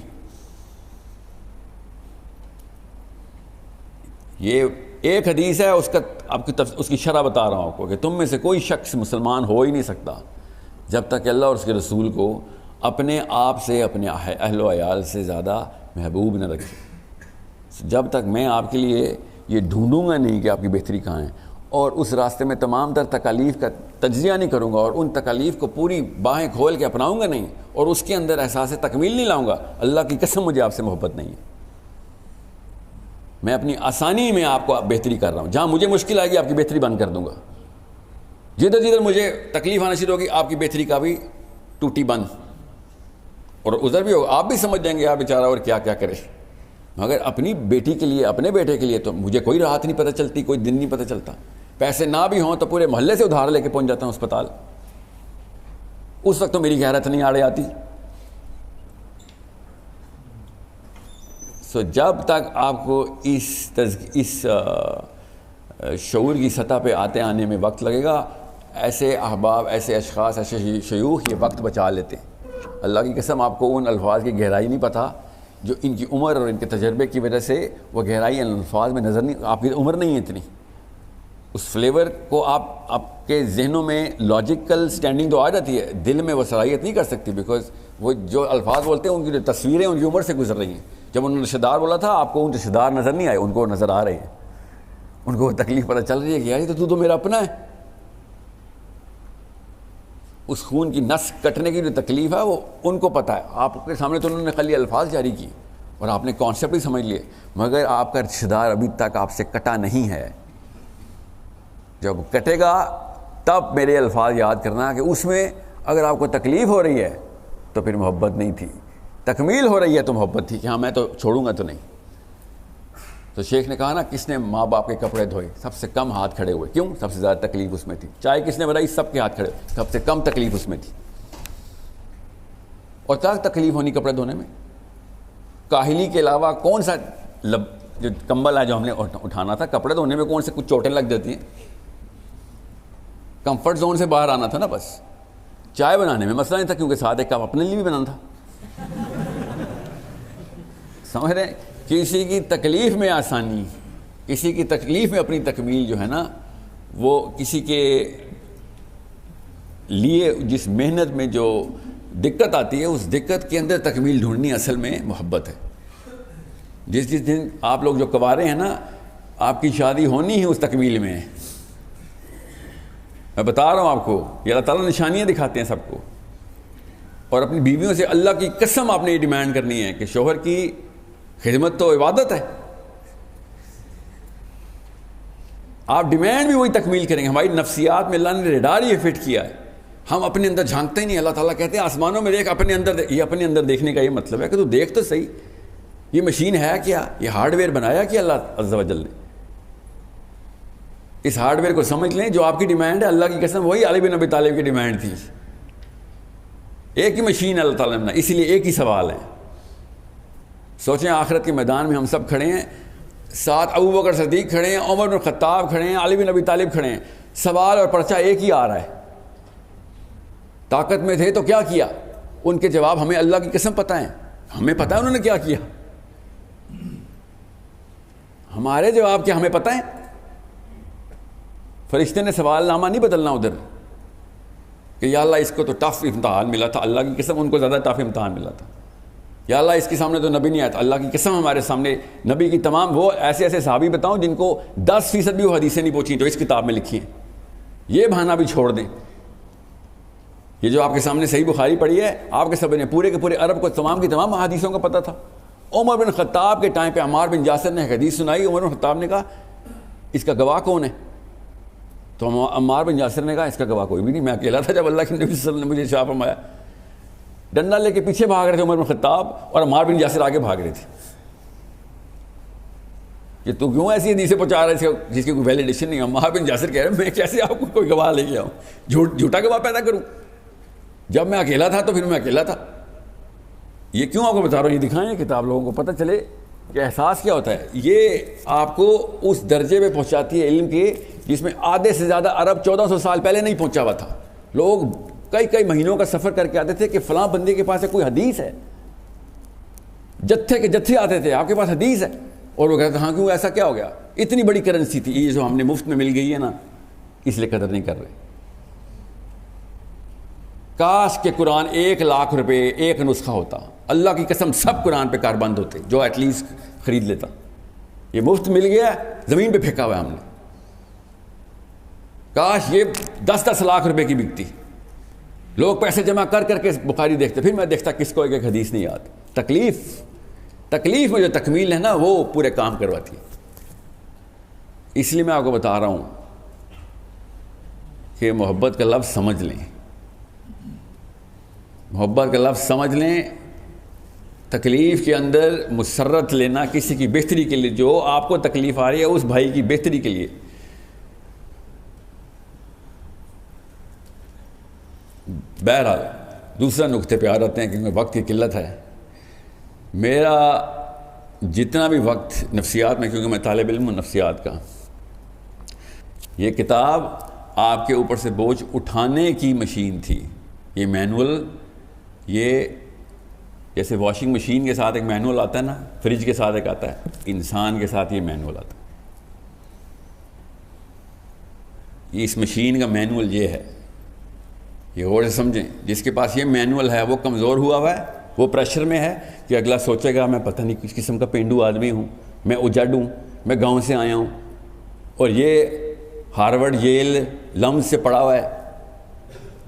یہ ایک حدیث ہے، اس کا آپ کی اس کی شرح بتا رہا ہوں آپ کو کہ تم میں سے کوئی شخص مسلمان ہو ہی نہیں سکتا جب تک کہ اللہ اور اس کے رسول کو اپنے آپ سے، اپنے اہل و عیال سے زیادہ محبوب نہ رکھے. جب تک میں آپ کے لیے یہ ڈھونڈوں گا نہیں کہ آپ کی بہتری کہاں ہے، اور اس راستے میں تمام تر تکالیف کا تجزیہ نہیں کروں گا، اور ان تکالیف کو پوری باہیں کھول کے اپناؤں گا نہیں، اور اس کے اندر احساس تکمیل نہیں لاؤں گا، اللہ کی قسم مجھے آپ سے محبت نہیں ہے. میں اپنی آسانی میں آپ کو بہتری کر رہا ہوں. جہاں مجھے مشکل آئے گی آپ کی بہتری بند کر دوں گا. جدھر جدھر مجھے تکلیف آنا شروع ہوگی آپ کی بہتری کا بھی ٹوٹی بند، اور ادھر بھی ہوگا. آپ بھی سمجھ جائیں گے آپ بیچارہ اور کیا کیا کرے. مگر اپنی بیٹی کے لیے، اپنے بیٹے کے لیے تو مجھے کوئی راحت نہیں پتہ چلتی، کوئی دن نہیں پتہ چلتا. پیسے نہ بھی ہوں تو پورے محلے سے ادھار لے کے پہنچ جاتا ہوں اسپتال. اس وقت تو میری غیرت نہیں آڑے آتی. سو جب تک آپ کو اس شعور کی سطح پہ آنے میں وقت لگے گا، ایسے احباب، ایسے اشخاص، ایسے شیوخ یہ وقت بچا لیتے ہیں. اللہ کی قسم آپ کو ان الفاظ کی گہرائی نہیں پتہ جو ان کی عمر اور ان کے تجربے کی وجہ سے وہ گہرائی ان الفاظ میں نظر نہیں. آپ کی عمر نہیں ہے اتنی، اس فلیور کو آپ کے ذہنوں میں لاجیکل سٹینڈنگ تو آ جاتی ہے، دل میں وہ صلاحیت نہیں کر سکتی، بیکاز وہ جو الفاظ بولتے ہیں ان کی جو تصویریں ان کی عمر سے گزر رہی ہیں. جب انہوں نے رشتہ دار بولا تھا آپ کو ان رشتہ دار نظر نہیں آئے، ان کو نظر آ رہے ہیں. ان کو تکلیف پتہ چل رہی ہے کہ یار تو میرا اپنا ہے. اس خون کی نس کٹنے کی جو تکلیف ہے وہ ان کو پتہ ہے. آپ کے سامنے تو انہوں نے خالی الفاظ جاری کی اور آپ نے کانسیپٹ ہی سمجھ لیے، مگر آپ کا رشتہ دار ابھی تک آپ سے کٹا نہیں ہے. جب کٹے گا تب میرے الفاظ یاد کرنا کہ اس میں اگر آپ کو تکلیف ہو رہی ہے تو پھر محبت نہیں تھی، تکمیل ہو رہی ہے تو محبت تھی کہ ہاں میں تو چھوڑوں گا تو نہیں. تو شیخ نے کہا نا کس نے ماں باپ کے کپڑے دھوئے؟ سب سے کم ہاتھ کھڑے ہوئے. کیوں؟ سب سے زیادہ تکلیف اس میں تھی. چائے کس نے بنائی؟ سب کے ہاتھ کھڑے، سب سے کم تکلیف اس میں تھی. اور کیا تکلیف ہونی کپڑے دھونے میں؟ کاہلی کے علاوہ کون سا جو کمبل ہے جو ہم نے اٹھانا تھا، کپڑے دھونے میں کون سے کچھ چوٹیں لگ جاتی ہیں؟ کمفرٹ زون سے باہر آنا تھا نا بس. چائے بنانے میں مسئلہ نہیں تھا کیونکہ ساتھ ایک کپ اپنے لیے بھی بنانا تھا. سمجھ رہے ہیں؟ کسی کی تکلیف میں آسانی، کسی کی تکلیف میں اپنی تکمیل جو ہے نا، وہ کسی کے لیے جس محنت میں جو دقت آتی ہے، اس دقت کے اندر تکمیل ڈھونڈنی اصل میں محبت ہے. جس دن آپ لوگ جو کوارے ہیں نا، آپ کی شادی ہونی ہے اس تکمیل میں. میں بتا رہا ہوں آپ کو، یہ اللہ تعالیٰ نشانیاں دکھاتے ہیں سب کو. اور اپنی بیویوں سے اللہ کی قسم آپ نے یہ ڈیمانڈ کرنی ہے کہ شوہر کی خدمت تو عبادت ہے. آپ ڈیمانڈ بھی وہی تکمیل کریں گے. ہماری نفسیات میں اللہ نے ریڈار یہ فٹ کیا ہے، ہم اپنے اندر جھانکتے ہی نہیں. اللہ تعالیٰ کہتے ہیں آسمانوں میں دیکھ، اپنے اندر دیکھ. یہ اپنے اندر دیکھنے کا یہ مطلب ہے کہ تو دیکھ تو صحیح، یہ مشین ہے کیا، یہ ہارڈ ویئر بنایا کیا اللہ عز و جل نے. اس ہارڈ ویئر کو سمجھ لیں. جو آپ کی ڈیمانڈ ہے اللہ کی قسم وہی علی بن ابی طالب کی ڈیمانڈ تھی. ایک ہی مشین ہے اللہ تعالیٰ نے، اسی لیے ایک ہی سوال ہے. سوچیں آخرت کے میدان میں ہم سب کھڑے ہیں، ساتھ ابو بکر صدیق کھڑے ہیں، عمر بن خطاب کھڑے ہیں، علی بن ابی طالب کھڑے ہیں. سوال اور پرچہ ایک ہی آ رہا ہے. طاقت میں تھے تو کیا کیا؟ ان کے جواب ہمیں اللہ کی قسم پتہ ہے. ہمیں پتہ ہے انہوں نے کیا کیا. ہمارے جواب کیا ہمیں پتہ ہے. فرشتے نے سوال نامہ نہیں بدلنا ادھر کہ یا اللہ اس کو تو ٹف امتحان ملا تھا. اللہ کی قسم ان کو زیادہ ٹف امتحان ملا تھا. یا اللہ اس کے سامنے تو نبی نہیں آیا تھا. اللہ کی قسم ہمارے سامنے نبی کی تمام وہ ایسے ایسے صحابی بتاؤں جن کو 10% بھی وہ حدیثیں نہیں پہنچی جو اس کتاب میں لکھی ہیں. یہ بہانہ بھی چھوڑ دیں. یہ جو آپ کے سامنے صحیح بخاری پڑھی ہے، آپ کے سب نے پورے کے پورے عرب کو تمام کی تمام حدیثوں کا پتہ تھا. عمر بن خطاب کے ٹائم پہ عمار بن یاسر نے حدیث سنائی. عمر بن خطاب نے کہا اس کا گواہ کون ہے؟ تو عمار بن یاسر نے کہا اس کا گواہ کوئی بھی نہیں، میں اکیلا تھا جب اللہ کے نبی صلی اللہ علیہ وسلم نے مجھے ارشاد فرمایا. ڈنڈا لے کے پیچھے بھاگ رہے تھے عمر بن خطاب اور عمار بن یاسر آگے بھاگ رہے تھے کہ تو کیوں ایسی حدیثیں پہنچا رہے تھے جس کی کوئی ویلیڈیشن نہیں. عمار بن یاسر کہہ رہے ہیں میں کیسے آپ کو کوئی گواہ لے کے آؤں، جھوٹا گواہ پیدا کروں. جب میں اکیلا تھا تو پھر میں اکیلا تھا. یہ کیوں آپ کو بتا رہا ہوں، یہ دکھائیں کتاب لوگوں کو پتہ چلے کہ احساس کیا ہوتا ہے. یہ آپ کو اس درجے پہ پہنچاتی ہے علم کے جس میں آدھے سے زیادہ عرب 1400 سال پہلے نہیں پہنچا ہوا تھا. لوگ کئی مہینوں کا سفر کر کے آتے تھے کہ فلاں بندے کے پاس کوئی حدیث ہے. جتھے کے جتھے آتے تھے آپ کے پاس حدیث ہے، اور وہ کہتے ہاں کیوں ایسا کیا ہو گیا. اتنی بڑی کرنسی تھی یہ جو ہم نے مفت میں مل گئی ہے نا، اس لیے قدر نہیں کر رہے. کاش کہ قرآن 1,00,000 روپے ایک نسخہ ہوتا. اللہ کی قسم سب قرآن پہ کاربند ہوتے جو ایٹ لیسٹ خرید لیتا. یہ مفت مل گیا، زمین پہ پھینکا ہوا ہے ہم نے. کاش یہ 10-10 لاکھ روپے کی بکتی. لوگ پیسے جمع کر کے بخاری دیکھتے. پھر میں دیکھتا کس کو ایک حدیث نہیں یاد. تکلیف میں جو تکمیل ہے نا وہ پورے کام کرواتی ہے. اس لیے میں آپ کو بتا رہا ہوں کہ محبت کا لفظ سمجھ لیں. محبت کا لفظ سمجھ لیں. تکلیف کے اندر مسرت لینا کسی کی بہتری کے لیے، جو آپ کو تکلیف آ رہی ہے اس بھائی کی بہتری کے لیے. بہرحال دوسرا نقطے پہ آ جاتے ہیں کیونکہ وقت کی قلت ہے. میرا جتنا بھی وقت نفسیات میں، کیونکہ میں طالب علم ہوں نفسیات کا، یہ کتاب آپ کے اوپر سے بوجھ اٹھانے کی مشین تھی. یہ مینول، یہ جیسے واشنگ مشین کے ساتھ ایک مینول آتا ہے نا، فریج کے ساتھ ایک آتا ہے، انسان کے ساتھ یہ مینول آتا ہے. اس مشین کا مینول یہ ہے. یہ غور سے سمجھیں. جس کے پاس یہ مینول ہے وہ کمزور ہوا ہے، وہ پریشر میں ہے کہ اگلا سوچے گا میں پتہ نہیں کس قسم کا پینڈو آدمی ہوں، میں اجڑ ہوں، میں گاؤں سے آیا ہوں، اور یہ ہارورڈ ییل لمز سے پڑھا ہوا ہے،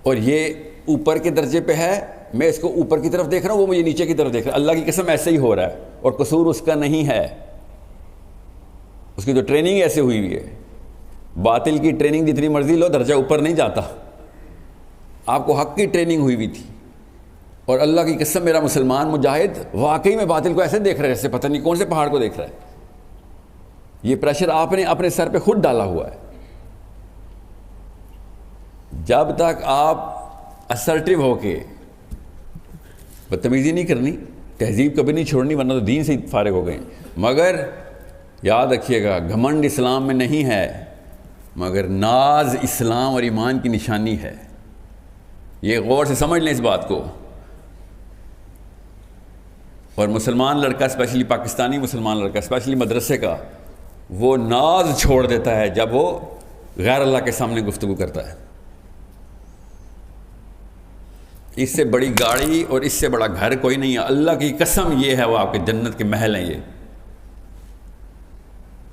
اور یہ اوپر کے درجے پہ ہے، میں اس کو اوپر کی طرف دیکھ رہا ہوں، وہ مجھے نیچے کی طرف دیکھ رہا ہے. اللہ کی قسم ایسے ہی ہو رہا ہے، اور قصور اس کا نہیں ہے. اس کی تو ٹریننگ ایسے ہوئی ہوئی ہے. باطل کی ٹریننگ جتنی مرضی لو درجہ اوپر نہیں جاتا. آپ کو حق کی ٹریننگ ہوئی ہوئی تھی. اور اللہ کی قسم میرا مسلمان مجاہد واقعی میں باطل کو ایسے دیکھ رہا ہے جیسے پتہ نہیں کون سے پہاڑ کو دیکھ رہا ہے. یہ پریشر آپ نے اپنے سر پہ خود ڈالا ہوا ہے. جب تک آپ اسرٹیو ہو کے، بدتمیزی نہیں کرنی، تہذیب کبھی نہیں چھوڑنی ورنہ تو دین سے ہی فارغ ہو گئے. مگر یاد رکھیے گا گھمنڈ اسلام میں نہیں ہے، مگر ناز اسلام اور ایمان کی نشانی ہے. یہ غور سے سمجھ لیں اس بات کو. اور مسلمان لڑکا اسپیشلی پاکستانی مسلمان لڑکا اسپیشلی مدرسے کا وہ ناز چھوڑ دیتا ہے جب وہ غیر اللہ کے سامنے گفتگو کرتا ہے. اس سے بڑی گاڑی اور اس سے بڑا گھر کوئی نہیں ہے. اللہ کی قسم یہ ہے وہ آپ کے جنت کے محل ہیں. یہ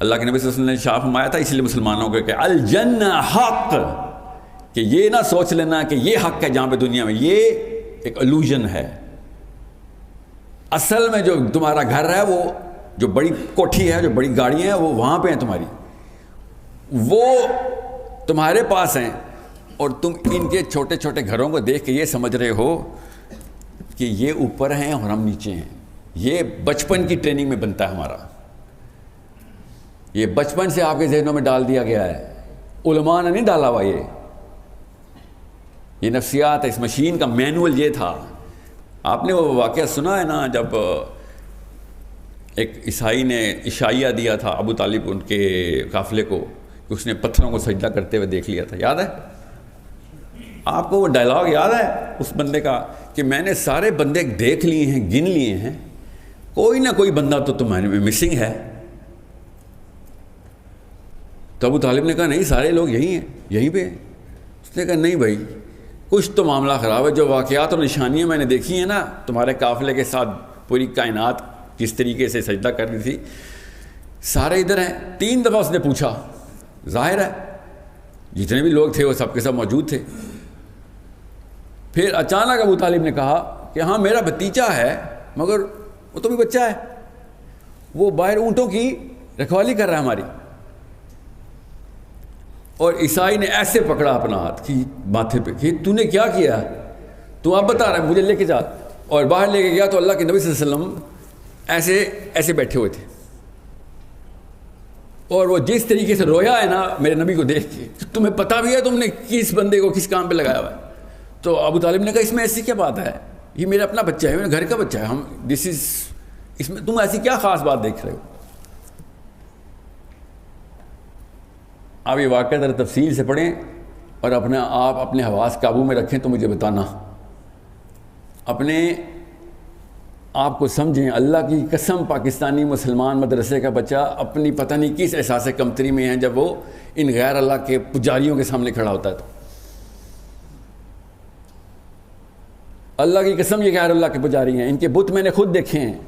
اللہ کے نبی صلی اللہ علیہ وسلم نے شاہ فرمایا تھا، اس لیے مسلمانوں کو کہ الجنہ حق، کہ یہ نہ سوچ لینا کہ یہ حق ہے جہاں پہ دنیا میں، یہ ایک الوژن ہے. اصل میں جو تمہارا گھر ہے، وہ جو بڑی کوٹھی ہے، جو بڑی گاڑیاں ہیں، وہ وہاں پہ ہیں تمہاری، وہ تمہارے پاس ہیں. اور تم ان کے چھوٹے چھوٹے گھروں کو دیکھ کے یہ سمجھ رہے ہو کہ یہ اوپر ہیں اور ہم نیچے ہیں. یہ بچپن کی ٹریننگ میں بنتا ہے ہمارا. یہ بچپن سے آپ کے ذہنوں میں ڈال دیا گیا ہے، علماء نے نہیں ڈالا ہوا. یہ نفسیات ہے. اس مشین کا مینول یہ تھا. آپ نے وہ واقعہ سنا ہے نا، جب ایک عیسائی نے عشائیہ دیا تھا ابو طالب ان کے قافلے کو، کہ اس نے پتھروں کو سجدہ کرتے ہوئے دیکھ لیا تھا. یاد ہے آپ کو وہ ڈائلاگ؟ یاد ہے اس بندے کا کہ میں نے سارے بندے دیکھ لیے ہیں، گن لیے ہیں، کوئی نہ کوئی بندہ تو تمہارے میں مسنگ ہے. تو ابو طالب نے کہا نہیں، سارے لوگ یہی ہیں، یہیں پہ ہیں. اس نے کہا نہیں بھائی، کچھ تو معاملہ خراب ہے. جو واقعات اور نشانیاں میں نے دیکھی ہیں نا تمہارے قافلے کے ساتھ، پوری کائنات کس طریقے سے سجدہ کر رہی تھی، سارے ادھر ہیں. 3 دفعہ اس نے پوچھا. ظاہر ہے جتنے بھی لوگ تھے وہ سب کے سب موجود تھے. پھر اچانک ابو طالب نے کہا کہ ہاں میرا بھتیجا ہے، مگر وہ تو بھی بچہ ہے، وہ باہر اونٹوں کی رکھوالی کر رہا ہے ہماری. اور عیسائی نے ایسے پکڑا اپنا ہاتھ کی ماتھے پہ کہ تو نے کیا کیا، تو آپ بتا رہا ہے، مجھے لے کے جا. اور باہر لے کے گیا تو اللہ کے نبی صلی اللہ علیہ وسلم ایسے بیٹھے ہوئے تھے. اور وہ جس طریقے سے رویا ہے نا میرے نبی کو دیکھ کے، تمہیں پتہ بھی ہے تم نے کس بندے کو کس کام پہ لگایا ہوا ہے. تو ابو طالب نے کہا اس میں ایسی کیا بات ہے، یہ میرا اپنا بچہ ہے، میرے گھر کا بچہ ہے، اس میں تم ایسی کیا خاص بات دیکھ رہے ہو. آپ یہ واقعہ ذرا تفصیل سے پڑھیں اور اپنے حواس قابو میں رکھیں تو مجھے بتانا. اپنے آپ کو سمجھیں. اللہ کی قسم پاکستانی مسلمان مدرسے کا بچہ اپنی پتہ نہیں کس احساس کمتری میں ہے جب وہ ان غیر اللہ کے پجاریوں کے سامنے کھڑا ہوتا ہے. تو اللہ کی قسم یہ غیر اللہ کے پجاری ہیں. ان کے بت میں نے خود دیکھے ہیں.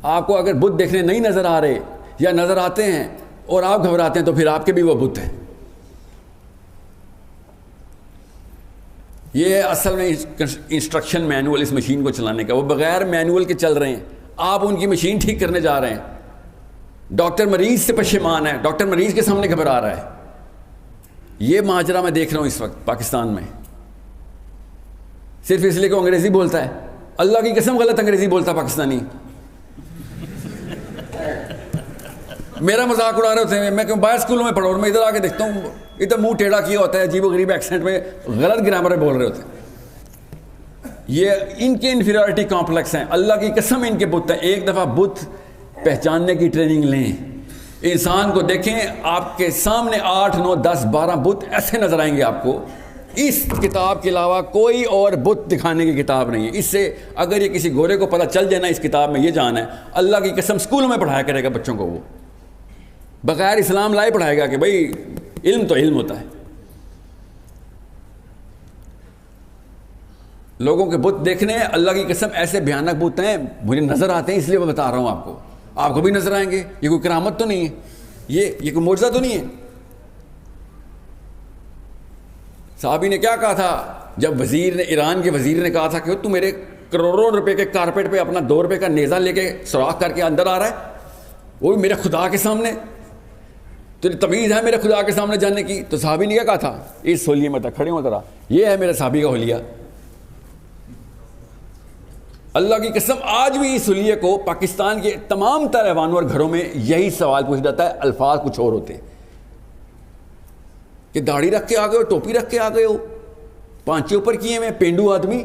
آپ کو اگر بت دیکھنے نہیں نظر آ رہے یا نظر آتے ہیں اور آپ گھبراتے ہیں تو پھر آپ کے بھی وہ بت ہیں. یہ اصل میں انسٹرکشن مینول اس مشین کو چلانے کا. وہ بغیر مینول کے چل رہے ہیں، آپ ان کی مشین ٹھیک کرنے جا رہے ہیں. ڈاکٹر مریض سے پشیمان ہے، ڈاکٹر مریض کے سامنے گھبرا رہا ہے. یہ ماجرا میں دیکھ رہا ہوں اس وقت پاکستان میں، صرف اس لیے کہ انگریزی بولتا ہے. اللہ کی قسم غلط انگریزی بولتا پاکستانی. میرا مذاق اڑا رہے ہوتے ہیں. میں باہر اسکولوں میں پڑھا اور میں ادھر آ کے دیکھتا ہوں ادھر منہ ٹیڑھا کیا ہوتا ہے، عجیب و غریب ایکسنٹ میں غلط گرامر بول رہے ہوتے ہیں. یہ ان کے انفیریورٹی کمپلیکس ہیں. اللہ کی قسم ان کے بت ہیں. ایک دفعہ بت پہچاننے کی ٹریننگ لیں. انسان کو دیکھیں، آپ کے سامنے 8 9 10 12 بت ایسے نظر آئیں گے آپ کو. اس کتاب کے علاوہ کوئی اور بت دکھانے کی کتاب نہیں ہے. اس سے اگر یہ کسی گورے کو پتہ چل جائے نا اس کتاب میں یہ جان ہے، اللہ کی قسم اسکولوں میں پڑھایا کرے گا بچوں کو. وہ بغیر اسلام لائے پڑھائے گا کہ بھائی علم تو علم ہوتا ہے. لوگوں کے بت دیکھنے، اللہ کی قسم ایسے بھیانک بت ہیں، مجھے نظر آتے ہیں اس لیے میں بتا رہا ہوں آپ کو. آپ کو بھی نظر آئیں گے. یہ کوئی کرامت تو نہیں ہے، یہ کوئی معجزہ تو نہیں ہے. صحابی نے کیا کہا تھا جب ایران کے وزیر نے کہا تھا کہ تو میرے کروڑوں روپے کے کارپیٹ پہ اپنا 2 روپے کا نیزہ لے کے سوراخ کر کے اندر آ رہا ہے، وہ بھی میرے خدا کے سامنے، تو تمیز ہے میرے خدا کے سامنے جانے کی. تو صحابی نے کیا کہا تھا، اس حلیے میں تک کھڑے ہوں ذرا، یہ ہے میرے صحابی کا حلیہ. اللہ کی قسم آج بھی اس حلیے کو پاکستان کے تمام تر ایوانوں اور گھروں میں یہی سوال پوچھا جاتا ہے. الفاظ کچھ اور ہوتے کہ داڑھی رکھ کے آ گئے ہو، ٹوپی رکھ کے آ گئے ہو، پانچے اوپر کیے میں، پینڈو آدمی،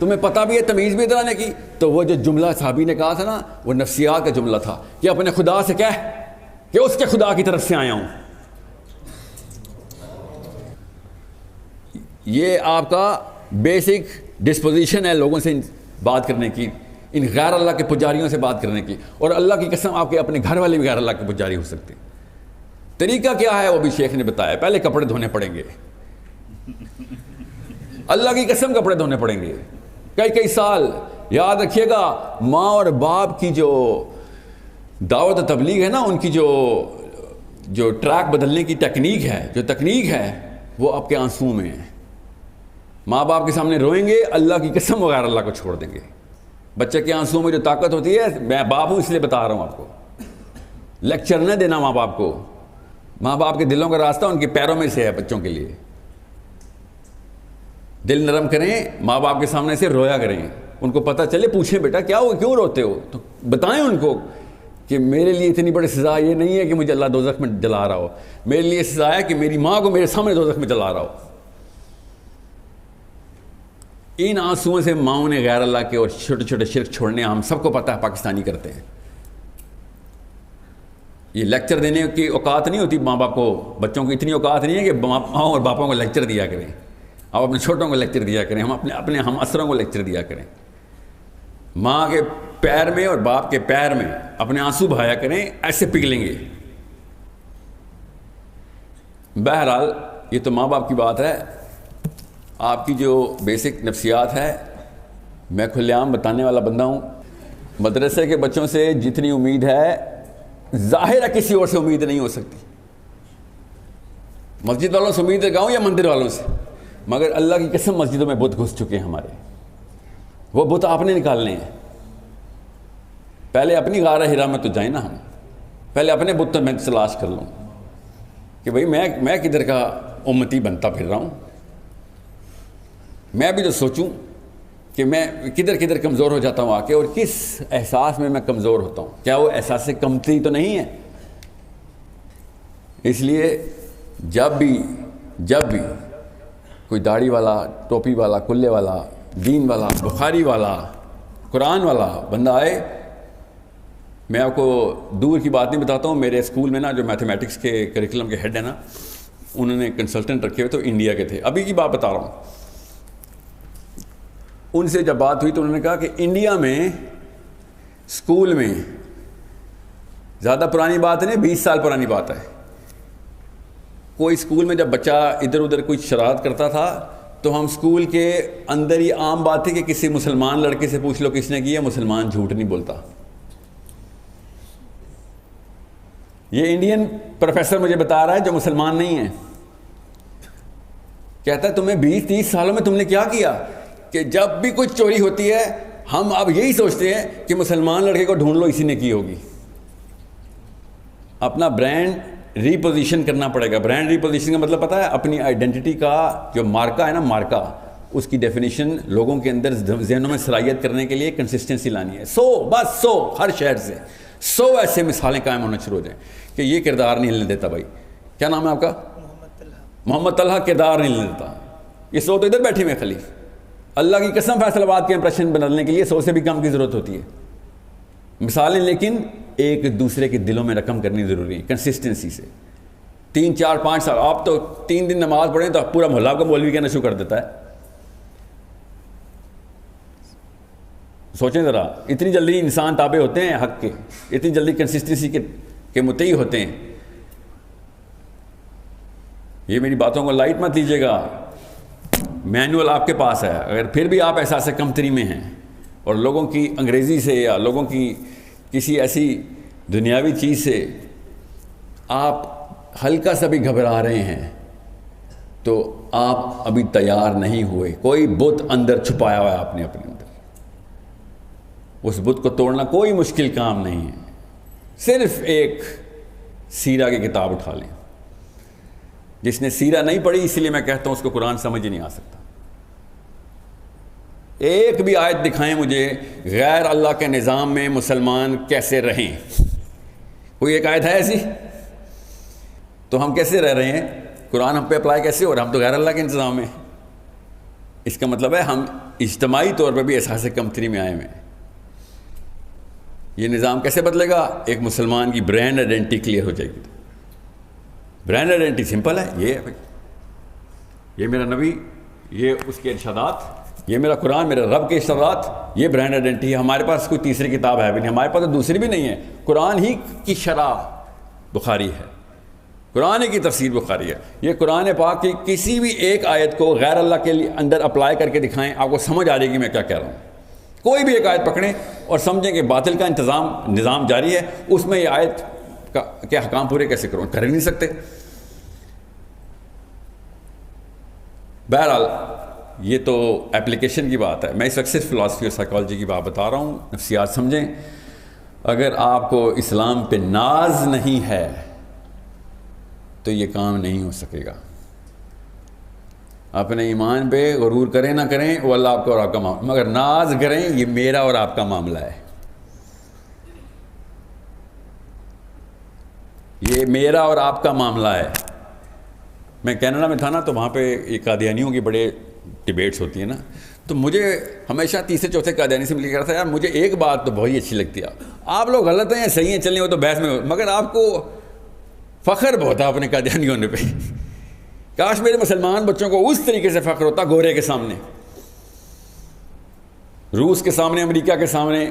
تمہیں پتہ بھی ہے تمیز بھی ادھر آنے کی. تو وہ جو جملہ صحابی نے کہا تھا نا، وہ نفسیات کا جملہ تھا کہ اپنے خدا سے کہہ کہ اس کے خدا کی طرف سے آیا ہوں. یہ آپ کا بیسک ڈسپوزیشن ہے لوگوں سے بات کرنے کی، ان غیر اللہ کے پجاریوں سے بات کرنے کی. اور اللہ کی قسم آپ کے اپنے گھر والے بھی غیر اللہ کے پجاری ہو سکتے ہیں. طریقہ کیا ہے وہ بھی شیخ نے بتایا. پہلے کپڑے دھونے پڑیں گے، اللہ کی قسم کپڑے دھونے پڑیں گے کئی سال. یاد رکھیے گا، ماں اور باپ کی جو دعوت و تبلیغ ہے نا، ان کی جو ٹریک بدلنے کی ٹیکنیک ہے وہ آپ کے آنسو میں ہے. ماں باپ کے سامنے روئیں گے، اللہ کی قسم وغیرہ اللہ کو چھوڑ دیں گے. بچے کے آنسو میں جو طاقت ہوتی ہے، میں باپ ہوں اس لیے بتا رہا ہوں آپ کو، لیکچر نہ دینا ماں باپ کو. ماں باپ کے دلوں کا راستہ ان کے پیروں میں سے ہے. بچوں کے لیے دل نرم کریں، ماں باپ کے سامنے سے رویا کریں، ان کو پتہ چلے، پوچھیں بیٹا کیا ہو، کیوں روتے ہو، تو بتائیں ان کو کہ میرے لیے اتنی بڑی سزا یہ نہیں ہے کہ مجھے اللہ دوزخ میں جلا رہا ہو، میرے لیے سزا ہے کہ میری ماں کو میرے سامنے دوزخ میں جلا رہا ہو. ان آنسوؤں سے ماؤں نے غیر اللہ کے اور چھوٹے چھوٹے شرک چھوڑنے ہم سب کو پتہ ہے پاکستانی کرتے ہیں. یہ لیکچر دینے کی اوقات نہیں ہوتی ماں باپ کو، بچوں کو اتنی اوقات نہیں ہے کہ ماں اور باپوں کو لیکچر دیا کریں. آپ اپنے چھوٹوں کو لیکچر دیا کریں، ہم اپنے ہم اثروں کو لیکچر دیا کریں. ماں کے پیر میں اور باپ کے پیر میں اپنے آنسو بہایا کریں، ایسے پگھلیں گے. بہرحال یہ تو ماں باپ کی بات ہے. آپ کی جو بیسک نفسیات ہے میں کھلے عام بتانے والا بندہ ہوں. مدرسے کے بچوں سے جتنی امید ہے ظاہر ہے کسی اور سے امید نہیں ہو سکتی. مسجد والوں سے امید لگاؤں یا مندر والوں سے، مگر اللہ کی قسم مسجدوں میں بت گھس چکے ہیں ہمارے. وہ بت آپ نے نکالنے ہیں. پہلے اپنی غار ہرا میں تو جائیں نا، ہم پہلے اپنے بت تو میں تلاش کر لوں کہ بھئی میں کدھر کا امتی بنتا پھر رہا ہوں. میں بھی تو سوچوں کہ میں کدھر کمزور ہو جاتا ہوں آ کے، اور کس احساس میں کمزور ہوتا ہوں. کیا وہ احساس کمتری تو نہیں ہے؟ اس لیے جب بھی کوئی داڑھی والا، ٹوپی والا، کلے والا، دین والا، بخاری والا، قرآن والا بندہ آئے، میں آپ کو دور کی بات نہیں بتاتا ہوں. میرے اسکول میں نا جو میتھمیٹکس کے کریکولم کے ہیڈ ہیں نا، انہوں نے کنسلٹنٹ رکھے ہوئے تو انڈیا کے تھے. ابھی کی بات بتا رہا ہوں. ان سے جب بات ہوئی تو انہوں نے کہا کہ انڈیا میں اسکول میں، زیادہ پرانی بات نہیں، 20 سال پرانی بات ہے، کوئی اسکول میں جب بچہ ادھر ادھر کوئی شرارت کرتا تھا تو ہم اسکول کے اندر یہ عام بات تھی کہ کسی مسلمان لڑکے سے پوچھ لو کس نے کیا، مسلمان جھوٹ نہیں بولتا. یہ انڈین پروفیسر مجھے بتا رہا ہے جو مسلمان نہیں ہے، کہتا ہے تمہیں 20-30 سالوں میں تم نے کیا کیا کہ جب بھی کوئی چوری ہوتی ہے ہم اب یہی سوچتے ہیں کہ مسلمان لڑکے کو ڈھونڈ لو، اسی نے کی ہوگی. اپنا برانڈ ریپوزیشن کرنا پڑے گا. برانڈ ریپوزیشن کا مطلب پتہ ہے؟ اپنی آئیڈینٹی کا جو مارکا ہے نا، مارکا، اس کی ڈیفینیشن لوگوں کے اندر ذہنوں میں صلاحیت کرنے کے لیے کنسسٹنسی لانی ہے. 100 ہر شہر سے 100 ایسے مثالیں قائم ہونا شروع ہو جائیں کہ یہ کردار نہیں ہلنے دیتا. بھائی کیا نام ہے آپ کا؟ محمد طلحہ کردار نہیں ہلنے دیتا. یہ 100 تو ادھر بیٹھے ہوئے خلیف. اللہ کی قسم فیصل آباد کے امپریشن بدلنے کے لیے 100 سے بھی کم کی ضرورت ہوتی ہے. مثالیں لیکن ایک دوسرے کے دلوں میں رقم کرنی ضروری ہے کنسسٹنسی سے. 3 4 5 سال آپ تو 3 دن نماز پڑھیں تو پورا محلہ کو مولوی کہنا شروع کر دیتا ہے. سوچیں ذرا، اتنی جلدی انسان تابع ہوتے ہیں حق کے، اتنی جلدی کنسسٹنسی کے متعی ہوتے ہیں. یہ میری باتوں کو لائٹ مت لیجیے گا، مینول آپ کے پاس ہے. اگر پھر بھی آپ احساس کمتری میں ہیں اور لوگوں کی انگریزی سے یا لوگوں کی کسی ایسی دنیاوی چیز سے آپ ہلکا سا بھی گھبرا رہے ہیں تو آپ ابھی تیار نہیں ہوئے. کوئی بت اندر چھپایا ہوا ہے آپ نے اپنے اندر. اس بت کو توڑنا کوئی مشکل کام نہیں ہے. صرف ایک سیرہ کی کتاب اٹھا لیں. جس نے سیرہ نہیں پڑھی، اسی لیے میں کہتا ہوں اس کو قرآن سمجھ ہی نہیں آ سکتا. ایک بھی آیت دکھائیں مجھے غیر اللہ کے نظام میں مسلمان کیسے رہیں. کوئی ایک آیت ہے ایسی؟ تو ہم کیسے رہ رہے ہیں؟ قرآن ہم پہ اپلائی کیسے ہو رہا ہے؟ ہم تو غیر اللہ کے انتظام میں. اس کا مطلب ہے ہم اجتماعی طور پر بھی احساس کمتری میں آئے ہوئے ہیں. یہ نظام کیسے بدلے گا؟ ایک مسلمان کی برانڈ آئیڈینٹی کلیئر ہو جائے گی. برانڈ آئیڈینٹی سمپل ہے، یہ ہے بھائی، یہ میرا نبی، یہ اس کے ارشادات، یہ میرا قرآن، میرے رب کے اشارات، یہ برانڈ آئیڈینٹی ہے. ہمارے پاس کوئی تیسری کتاب ہے بھی نہیں، ہمارے پاس تو دوسری بھی نہیں ہے. قرآن ہی کی شرح بخاری ہے، قرآن کی تفسیر بخاری ہے. یہ قرآن پاک کی کسی بھی ایک آیت کو غیر اللہ کے اندر اپلائی کر کے دکھائیں، آپ کو سمجھ آ جائے گی میں کیا کہہ رہا ہوں. کوئی بھی ایک آیت پکڑیں اور سمجھیں کہ باطل کا نظام جاری ہے، اس میں یہ آیت کے حکام پورے کیسے کروں؟ کر ہی نہیں سکتے. بہرحال یہ تو اپلیکیشن کی بات ہے. میں اس وقت صرف فلاسفی اور سائیکالوجی کی بات بتا رہا ہوں، نفسیات سمجھیں. اگر آپ کو اسلام پہ ناز نہیں ہے تو یہ کام نہیں ہو سکے گا. اپنے ایمان پہ غرور کریں نہ کریں وہ اللہ آپ کا اور آپ کا معاملہ، مگر ناز کریں یہ میرا اور آپ کا معاملہ ہے. یہ میرا اور آپ کا معاملہ ہے. میں کینیڈا میں تھا نا، تو وہاں پہ یہ قادیانیوں کی بڑے ڈیبیٹس ہوتی ہیں نا، تو مجھے ہمیشہ تیسرے چوتھے قادیانی سے مل کر تھا، یار مجھے ایک بات تو بہت ہی اچھی لگتی ہے، آپ لوگ غلط ہیں یا صحیح ہیں چلیں وہ تو بحث میں، مگر آپ کو فخر بہت ہے اپنے قادیانی ہونے پہ. کاش میرے مسلمان بچوں کو اس طریقے سے فخر ہوتا، گورے کے سامنے، روس کے سامنے، امریکہ کے سامنے،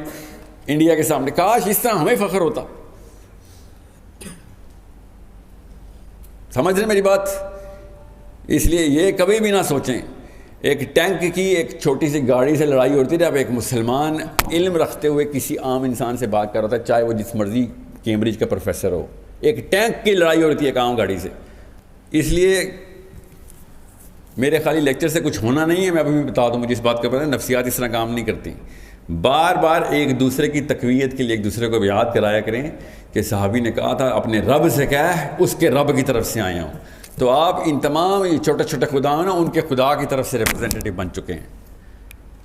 انڈیا کے سامنے. کاش اس طرح ہمیں فخر ہوتا. سمجھ رہے میری بات؟ اس لیے یہ کبھی بھی نہ سوچیں ایک ٹینک کی ایک چھوٹی سی گاڑی سے لڑائی ہوتی ہے. اب ایک مسلمان علم رکھتے ہوئے کسی عام انسان سے بات کر رہا تھا، چاہے وہ جس مرضی کیمبرج کا پروفیسر ہو، ایک ٹینک کی لڑائی ہوتی ہے ایک عام گاڑی سے. اس لیے میرے خالی لیکچر سے کچھ ہونا نہیں ہے. میں ابھی بھی بتا دوں، مجھے اس بات کا پتہ ہے نفسیات اس طرح کام نہیں کرتی. بار بار ایک دوسرے کی تقویت کے لیے ایک دوسرے کو یاد کرایا کریں کہ صحابی نے کہا تھا اپنے رب سے کہہ، اس کے رب کی طرف سے آیا ہوں. تو آپ ان تمام یہ چھوٹے چھوٹے خدا ہیں نا، ان کے خدا کی طرف سے ریپرزینٹیٹو بن چکے ہیں.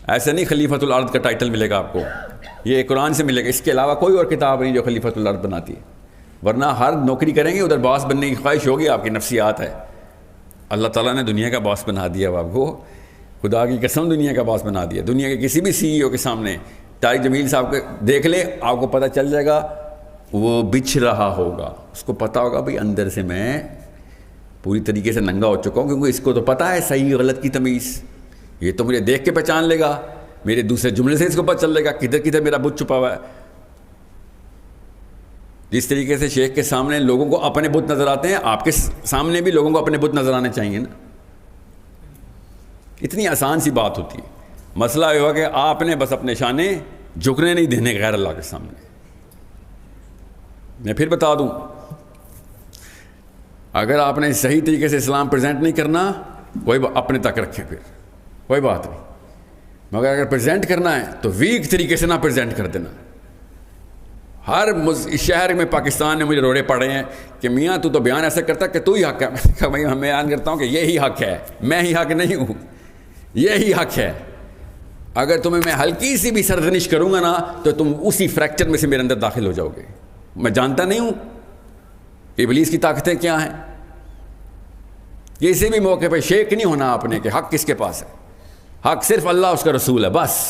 ایسے نہیں خلیفۃ الارض کا ٹائٹل ملے گا آپ کو، یہ قرآن سے ملے گا. اس کے علاوہ کوئی اور کتاب نہیں جو خلیفۃ الارض بناتی ہے. ورنہ ہر نوکری کریں گے ادھر باس بننے کی خواہش ہوگی، آپ کی نفسیات ہے. اللہ تعالیٰ نے دنیا کا باس بنا دیا اب آپ کو، خدا کی قسم دنیا کا باس بنا دیا. دنیا کے کسی بھی سی ای او کے سامنے طارق جمیل صاحب کو دیکھ لیں، آپ کو پتہ چل جائے گا وہ بچھ رہا ہوگا. اس کو پتہ ہوگا بھئی اندر سے میں پوری طریقے سے ننگا ہو چکا ہوں، کیونکہ اس کو تو پتہ ہے صحیح غلط کی تمیز. یہ تو مجھے دیکھ کے پہچان لے گا، میرے دوسرے جملے سے اس کو پتہ چل جائے گا کدھر کدھر میرا بت چھپا ہوا ہے. جس طریقے سے شیخ کے سامنے لوگوں کو اپنے بت نظر آتے ہیں، آپ کے سامنے بھی لوگوں کو اپنے بت نظر آنے چاہیے نا. اتنی آسان سی بات ہوتی ہے. مسئلہ یہ ہوا کہ آپ نے بس اپنے شانے جھکنے نہیں دینے غیر اللہ کے سامنے. میں پھر بتا دوں، اگر آپ نے صحیح طریقے سے اسلام پریزنٹ نہیں کرنا، کوئی اپنے تک رکھے، پھر کوئی بات نہیں. مگر اگر پریزنٹ کرنا ہے تو ویک طریقے سے نہ پریزنٹ کر دینا. ہر شہر میں پاکستان نے مجھے روڑے پڑے ہیں کہ میاں تو بیان ایسا کرتا کہ تو ہی حق ہے. میں نے کہا بھائی میں بیان کرتا ہوں کہ یہی حق ہے، میں ہی حق نہیں ہوں، یہی حق ہے. اگر تمہیں میں ہلکی سی بھی سرزنش کروں گا نا تو تم اسی فریکچر میں سے میرے اندر داخل ہو جاؤ گے. میں جانتا نہیں ہوں ابلیس کی طاقتیں کیا ہیں. کسی بھی موقع پہ شیک نہیں ہونا آپ نے کہ حق کس کے پاس ہے. حق صرف اللہ اس کا رسول ہے بس.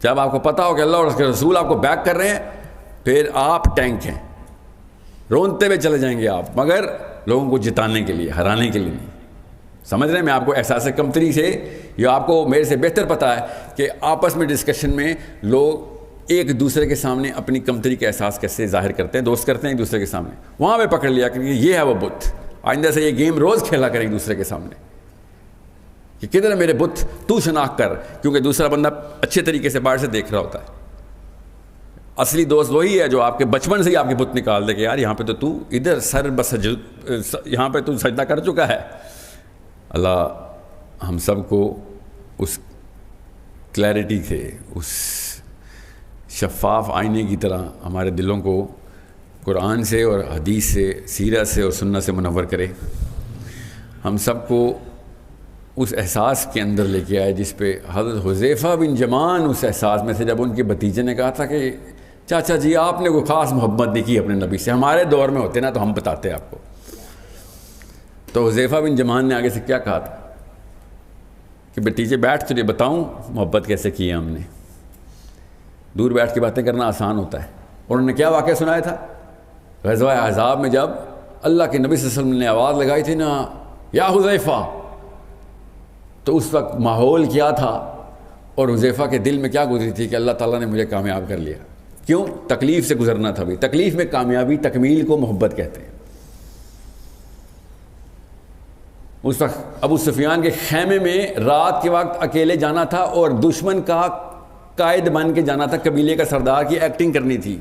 جب آپ کو پتا ہو کہ اللہ اور اس کے رسول آپ کو بیک کر رہے ہیں، پھر آپ ٹینک ہیں، رونتے ہوئے چلے جائیں گے آپ، مگر لوگوں کو جتانے کے لیے، ہرانے کے لیے نہیں. سمجھ رہے ہیں؟ میں آپ کو احساس کمتری سے، یہ آپ کو میرے سے بہتر پتا ہے کہ آپس میں ڈسکشن میں لوگ ایک دوسرے کے سامنے اپنی کمتری کا احساس کیسے ظاہر کرتے ہیں. دوست کرتے ہیں ایک دوسرے کے سامنے، وہاں پہ پکڑ لیا کہ یہ ہے وہ بت. آئندہ سے یہ گیم روز کھیلا کریں ایک دوسرے کے سامنے کہ کدھر ہے میرے بت، تو شناخت کر، کیونکہ دوسرا بندہ اچھے طریقے سے باہر سے دیکھ رہا ہوتا ہے. اصلی دوست وہی ہے جو آپ کے بچپن سے ہی آپ کے بت نکال دے کہ یار یہاں پہ تو ادھر سر یہاں پہ تو سجدہ کر چکا ہے. اللہ ہم سب کو اس کلیئرٹی سے، اس شفاف آئینے کی طرح ہمارے دلوں کو قرآن سے اور حدیث سے، سیرت سے اور سنت سے منور کرے. ہم سب کو اس احساس کے اندر لے کے آئے جس پہ حضرت حذیفہ بن یمان اس احساس میں سے، جب ان کے بھتیجے نے کہا تھا کہ چاچا جی آپ نے کوئی خاص محبت نہیں کی اپنے نبی سے، ہمارے دور میں ہوتے نا تو ہم بتاتے آپ کو. تو حذیفہ بن یمان نے آگے سے کیا کہا تھا کہ بھتیجے بیٹھ تجھے بتاؤں محبت کیسے کی ہے ہم نے. دور بیٹھ کے باتیں کرنا آسان ہوتا ہے. اور انہوں نے کیا واقعہ سنایا تھا غزوہ احزاب میں، جب اللہ کے نبی صلی اللہ علیہ وسلم نے آواز لگائی تھی نا یا حذیفہ، تو اس وقت ماحول کیا تھا اور حذیفہ کے دل میں کیا گزری تھی کہ اللہ تعالیٰ نے مجھے کامیاب کر لیا. کیوں؟ تکلیف سے گزرنا تھا بھی. تکلیف میں کامیابی، تکمیل کو محبت کہتے ہیں. اس وقت ابو سفیان کے خیمے میں رات کے وقت اکیلے جانا تھا اور دشمن کا قائد بن کے جانا تھا، قبیلے کا سردار کی ایکٹنگ کرنی تھی.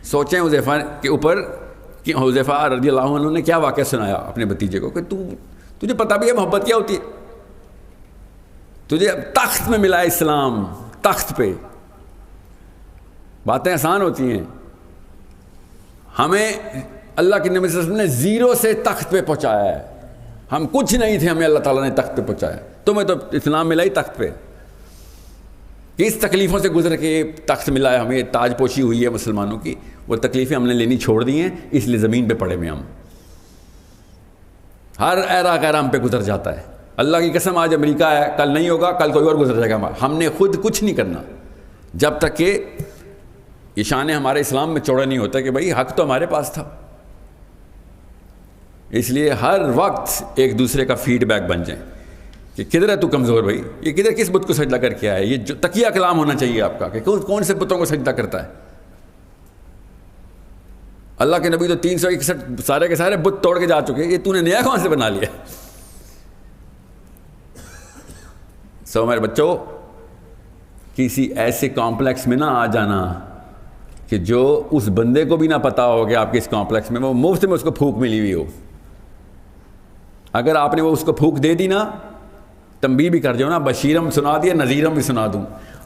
سوچیں حذیفہ کے اوپر کہ حذیفہ رضی اللہ عنہ نے کیا واقعہ سنایا اپنے بھتیجے کو کہ تجھے پتہ بھی ہے محبت کیا ہوتی ہے. تجھے تخت میں ملا اسلام، تخت پہ. باتیں آسان ہوتی ہیں، ہمیں اللہ کے نبی صلی اللہ علیہ وسلم نے زیرو سے تخت پہ پہنچایا ہے. ہم کچھ نہیں تھے، ہمیں اللہ تعالیٰ نے تخت پہ پہنچایا. تمہیں تو اسلام ملا ہی تخت پہ. کس تکلیفوں سے گزر کے تخت ملا ہے ہمیں، تاج پوشی ہوئی ہے مسلمانوں کی. وہ تکلیفیں ہم نے لینی چھوڑ دی ہیں، اس لیے زمین پہ پڑے ہوئے ہم. ہر ایرا غیرہ ہم پہ گزر جاتا ہے. اللہ کی قسم آج امریکہ ہے، کل نہیں ہوگا، کل کوئی اور گزر جائے گا. ہم نے خود کچھ نہیں کرنا جب تک کہ یہ شان ہمارے اسلام میں چوڑا نہیں ہوتا کہ بھائی حق تو ہمارے پاس تھا. اس لیے ہر وقت ایک دوسرے کا فیڈ بیک بن جائیں کہ کدھر ہے تو کمزور بھائی، یہ کدھر کس بت کو سجدہ کر کے آیا ہے. یہ جو تقیہ کلام ہونا چاہیے آپ کا کہ کون سے بتوں کو سجدہ کرتا ہے. اللہ کے نبی تو 361 سارے کے سارے بت توڑ کے جا چکے، یہ تو نے نیا کہاں سے بنا لیا. سو میرے بچوں، کسی ایسے کمپلیکس میں نہ آ جانا کہ جو اس بندے کو بھی نہ پتا ہو کہ آپ کے اس کمپلیکس میں وہ مفت میں اس کو پھونک ملی ہوئی ہو. اگر آپ نے وہ اس کو پھونک دے دی نا، تنبیہ بھی کر جاؤ نا، بشیرم سنا دیا، نذیرم بھی سنا دوں.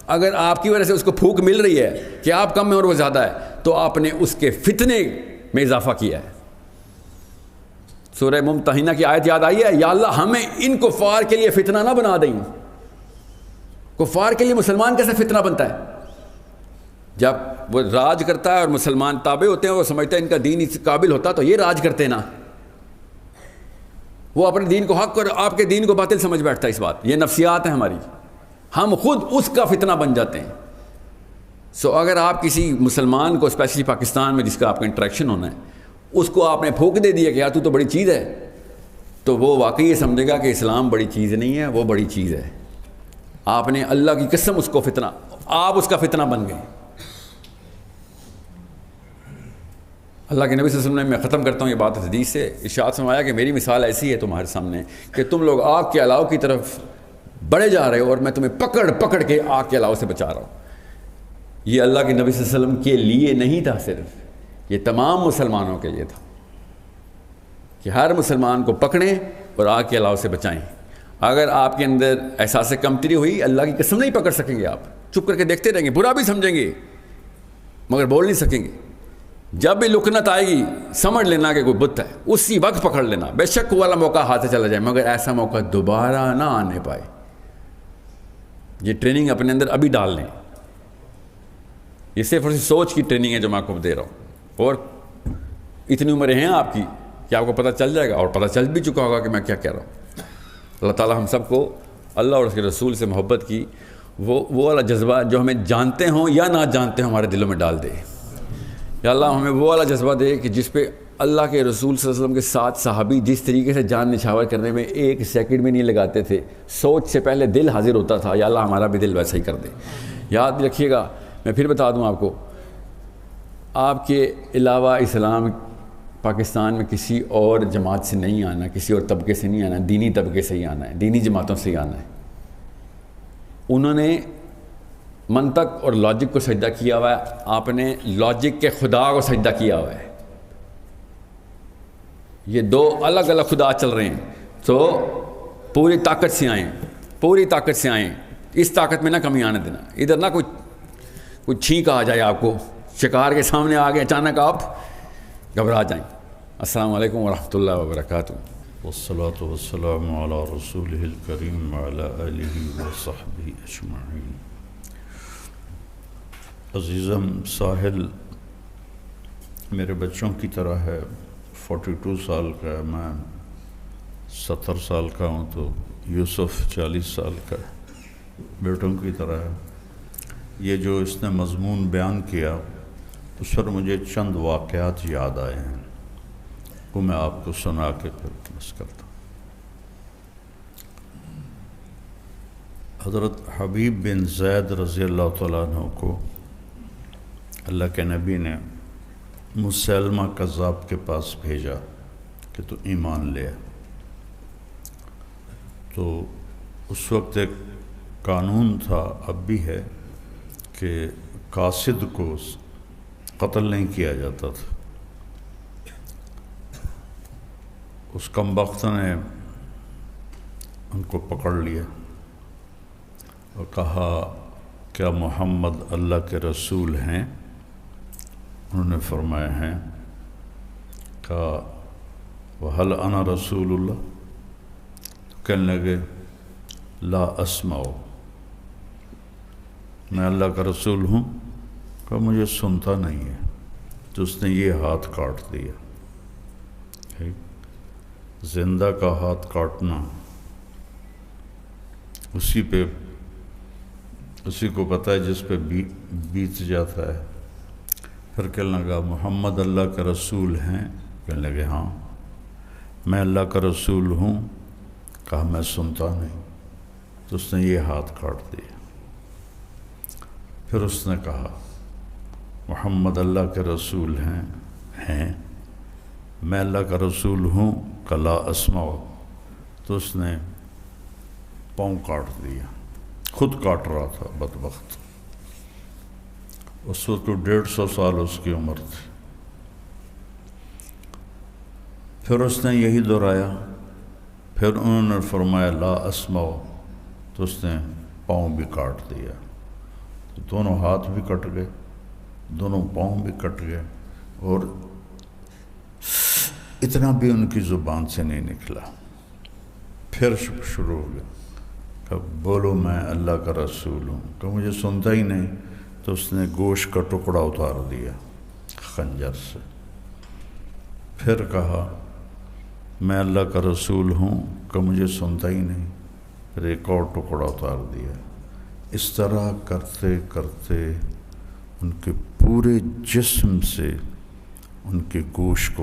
اگر آپ کی وجہ سے اس کو پھونک مل رہی ہے کہ آپ کم میں اور وہ زیادہ ہے، تو آپ نے اس کے فتنے میں اضافہ کیا ہے. سورہ ممتحنہ کی آیت یاد آئی ہے، یا اللہ ہمیں ان کفار کے لیے فتنہ نہ بنا دیں. کفار کے لیے مسلمان کیسے فتنہ بنتا ہے؟ جب وہ راج کرتا ہے اور مسلمان تابع ہوتے ہیں، وہ سمجھتا ہے ان کا دین اس قابل ہوتا تو یہ راج کرتے نا. وہ اپنے دین کو حق اور آپ کے دین کو باطل سمجھ بیٹھتا ہے. اس بات یہ نفسیات ہیں ہماری، ہم خود اس کا فتنہ بن جاتے ہیں. سو اگر آپ کسی مسلمان کو، اسپیشلی پاکستان میں جس کا آپ کا انٹریکشن ہونا ہے، اس کو آپ نے پھونک دے دیا کہ یار تو بڑی چیز ہے، تو وہ واقعی یہ سمجھے گا کہ اسلام بڑی چیز نہیں ہے، وہ بڑی چیز ہے. آپ نے اللہ کی قسم اس کو فتنہ، آپ اس کا فتنہ بن گئے. اللہ کے نبی صلی اللہ علیہ وسلم، میں ختم کرتا ہوں یہ بات حدیث سے، ارشاد فرمایا کہ میری مثال ایسی ہے تمہارے سامنے کہ تم لوگ آگ کے الاؤ کی طرف بڑھے جا رہے ہو اور میں تمہیں پکڑ پکڑ کے آگ کے الاؤ سے بچا رہا ہوں. یہ اللہ کے نبی صلی اللہ علیہ وسلم کے لیے نہیں تھا صرف، یہ تمام مسلمانوں کے لیے تھا کہ ہر مسلمان کو پکڑیں اور آگ کے الاؤ سے بچائیں. اگر آپ کے اندر احساس کمتری ہوئی، اللہ کی قسم نہیں پکڑ سکیں گے. آپ چپ کر کے دیکھتے رہیں گے، برا بھی سمجھیں گے مگر بول نہیں سکیں گے. جب بھی لکنت آئے گی سمجھ لینا کہ کوئی بت ہے، اسی وقت پکڑ لینا. بے شک وہ والا موقع ہاتھ سے چلا جائے مگر ایسا موقع دوبارہ نہ آنے پائے. یہ ٹریننگ اپنے اندر ابھی ڈال لیں. یہ صرف اور صرف سوچ کی ٹریننگ ہے جو میں آپ کو دے رہا ہوں. اور اتنی عمریں ہیں آپ کی کہ آپ کو پتہ چل جائے گا، اور پتہ چل بھی چکا ہوگا کہ میں کیا کہہ رہا ہوں. اللہ تعالیٰ ہم سب کو اللہ اور اس کے رسول سے محبت کی وہ والا جذبہ جو ہمیں جانتے ہوں یا نہ جانتے ہوں ہمارے دلوں میں ڈال دے. یا اللہ ہمیں وہ والا جذبہ دے کہ جس پہ اللہ کے رسول صلی اللہ علیہ وسلم کے ساتھ صحابی جس طریقے سے جان نچھاور کرنے میں ایک سیکنڈ بھی نہیں لگاتے تھے، سوچ سے پہلے دل حاضر ہوتا تھا. یا اللہ ہمارا بھی دل ویسا ہی کر دے. یاد رکھیے گا، میں پھر بتا دوں آپ کو، آپ کے علاوہ اسلام پاکستان میں کسی اور جماعت سے نہیں آنا، کسی اور طبقے سے نہیں آنا، دینی طبقے سے ہی آنا ہے، دینی جماعتوں سے ہی آنا ہے. انہوں نے منطق اور لاجک کو سجدہ کیا ہوا ہے، آپ نے لاجک کے خدا کو سجدہ کیا ہوا ہے. یہ دو الگ الگ خدا چل رہے ہیں. تو پوری طاقت سے آئیں، پوری طاقت سے آئیں. اس طاقت میں نہ کمی آنے دینا. ادھر نہ کوئی چھینک آ جائے آپ کو، شکار کے سامنے آ گئے اچانک آپ گھبرا جائیں. السلام علیکم ورحمۃ اللہ وبرکاتہ. والصلاة والسلام على رسوله الكريم وعلى آله وصحبه اجمعین. عزیزم ساحل میرے بچوں کی طرح ہے، 42 سال کا ہے، میں 70 سال کا ہوں، تو یوسف 40 سال کا ہے، بیٹوں کی طرح ہے. یہ جو اس نے مضمون بیان کیا اس پر مجھے چند واقعات یاد آئے ہیں، وہ میں آپ کو سنا کے پھر بس کرتا ہوں. حضرت حبیب بن زید رضی اللہ تعالیٰ عنہ کو اللہ کے نبی نے مسلمہ کذاب کے پاس بھیجا کہ تو ایمان لے. تو اس وقت ایک قانون تھا، اب بھی ہے، کہ قاصد کو قتل نہیں کیا جاتا تھا. اس کمبخت نے ان کو پکڑ لیا اور کہا کیا محمد اللہ کے رسول ہیں؟ انہوں نے فرمایا ہیں. کہا وَهَلْ أَنَا رسول اللہ؟ کہنے لگے لا اسمع، میں اللہ کا رسول ہوں. کہا مجھے سنتا نہیں ہے. تو اس نے یہ ہاتھ کاٹ دیا. زندہ کا ہاتھ کاٹنا اسی کو پتہ ہے جس پہ بیت جاتا ہے. پھر کہنے لگا محمد اللہ کا رسول ہیں؟ کہنے لگے ہاں میں اللہ کا رسول ہوں. کہا میں سنتا نہیں. تو اس نے یہ ہاتھ کاٹ دیا. پھر اس نے کہا محمد اللہ کے رسول ہیں میں اللہ کا رسول ہوں. کہ لا اسمع. تو اس نے پاؤں کاٹ دیا. خود کاٹ رہا تھا بدبخت. اس وقت 150 سال اس کی عمر تھی. پھر اس نے یہی دہرایا. پھر انہوں نے فرمایا لا اسمع. تو اس نے پاؤں بھی کاٹ دیا. تو دونوں ہاتھ بھی کٹ گئے، دونوں پاؤں بھی کٹ گئے، اور اتنا بھی ان کی زبان سے نہیں نکلا. پھر شروع ہو گیا کہ بولو میں اللہ کا رسول ہوں. کہ مجھے سنتا ہی نہیں. تو اس نے گوشت کا ٹکڑا اتار دیا خنجر سے. پھر کہا میں اللہ کا رسول ہوں. کہ مجھے سنتا ہی نہیں. پھر ایک اور ٹکڑا اتار دیا. اس طرح کرتے کرتے ان کے پورے جسم سے ان کے گوشت کو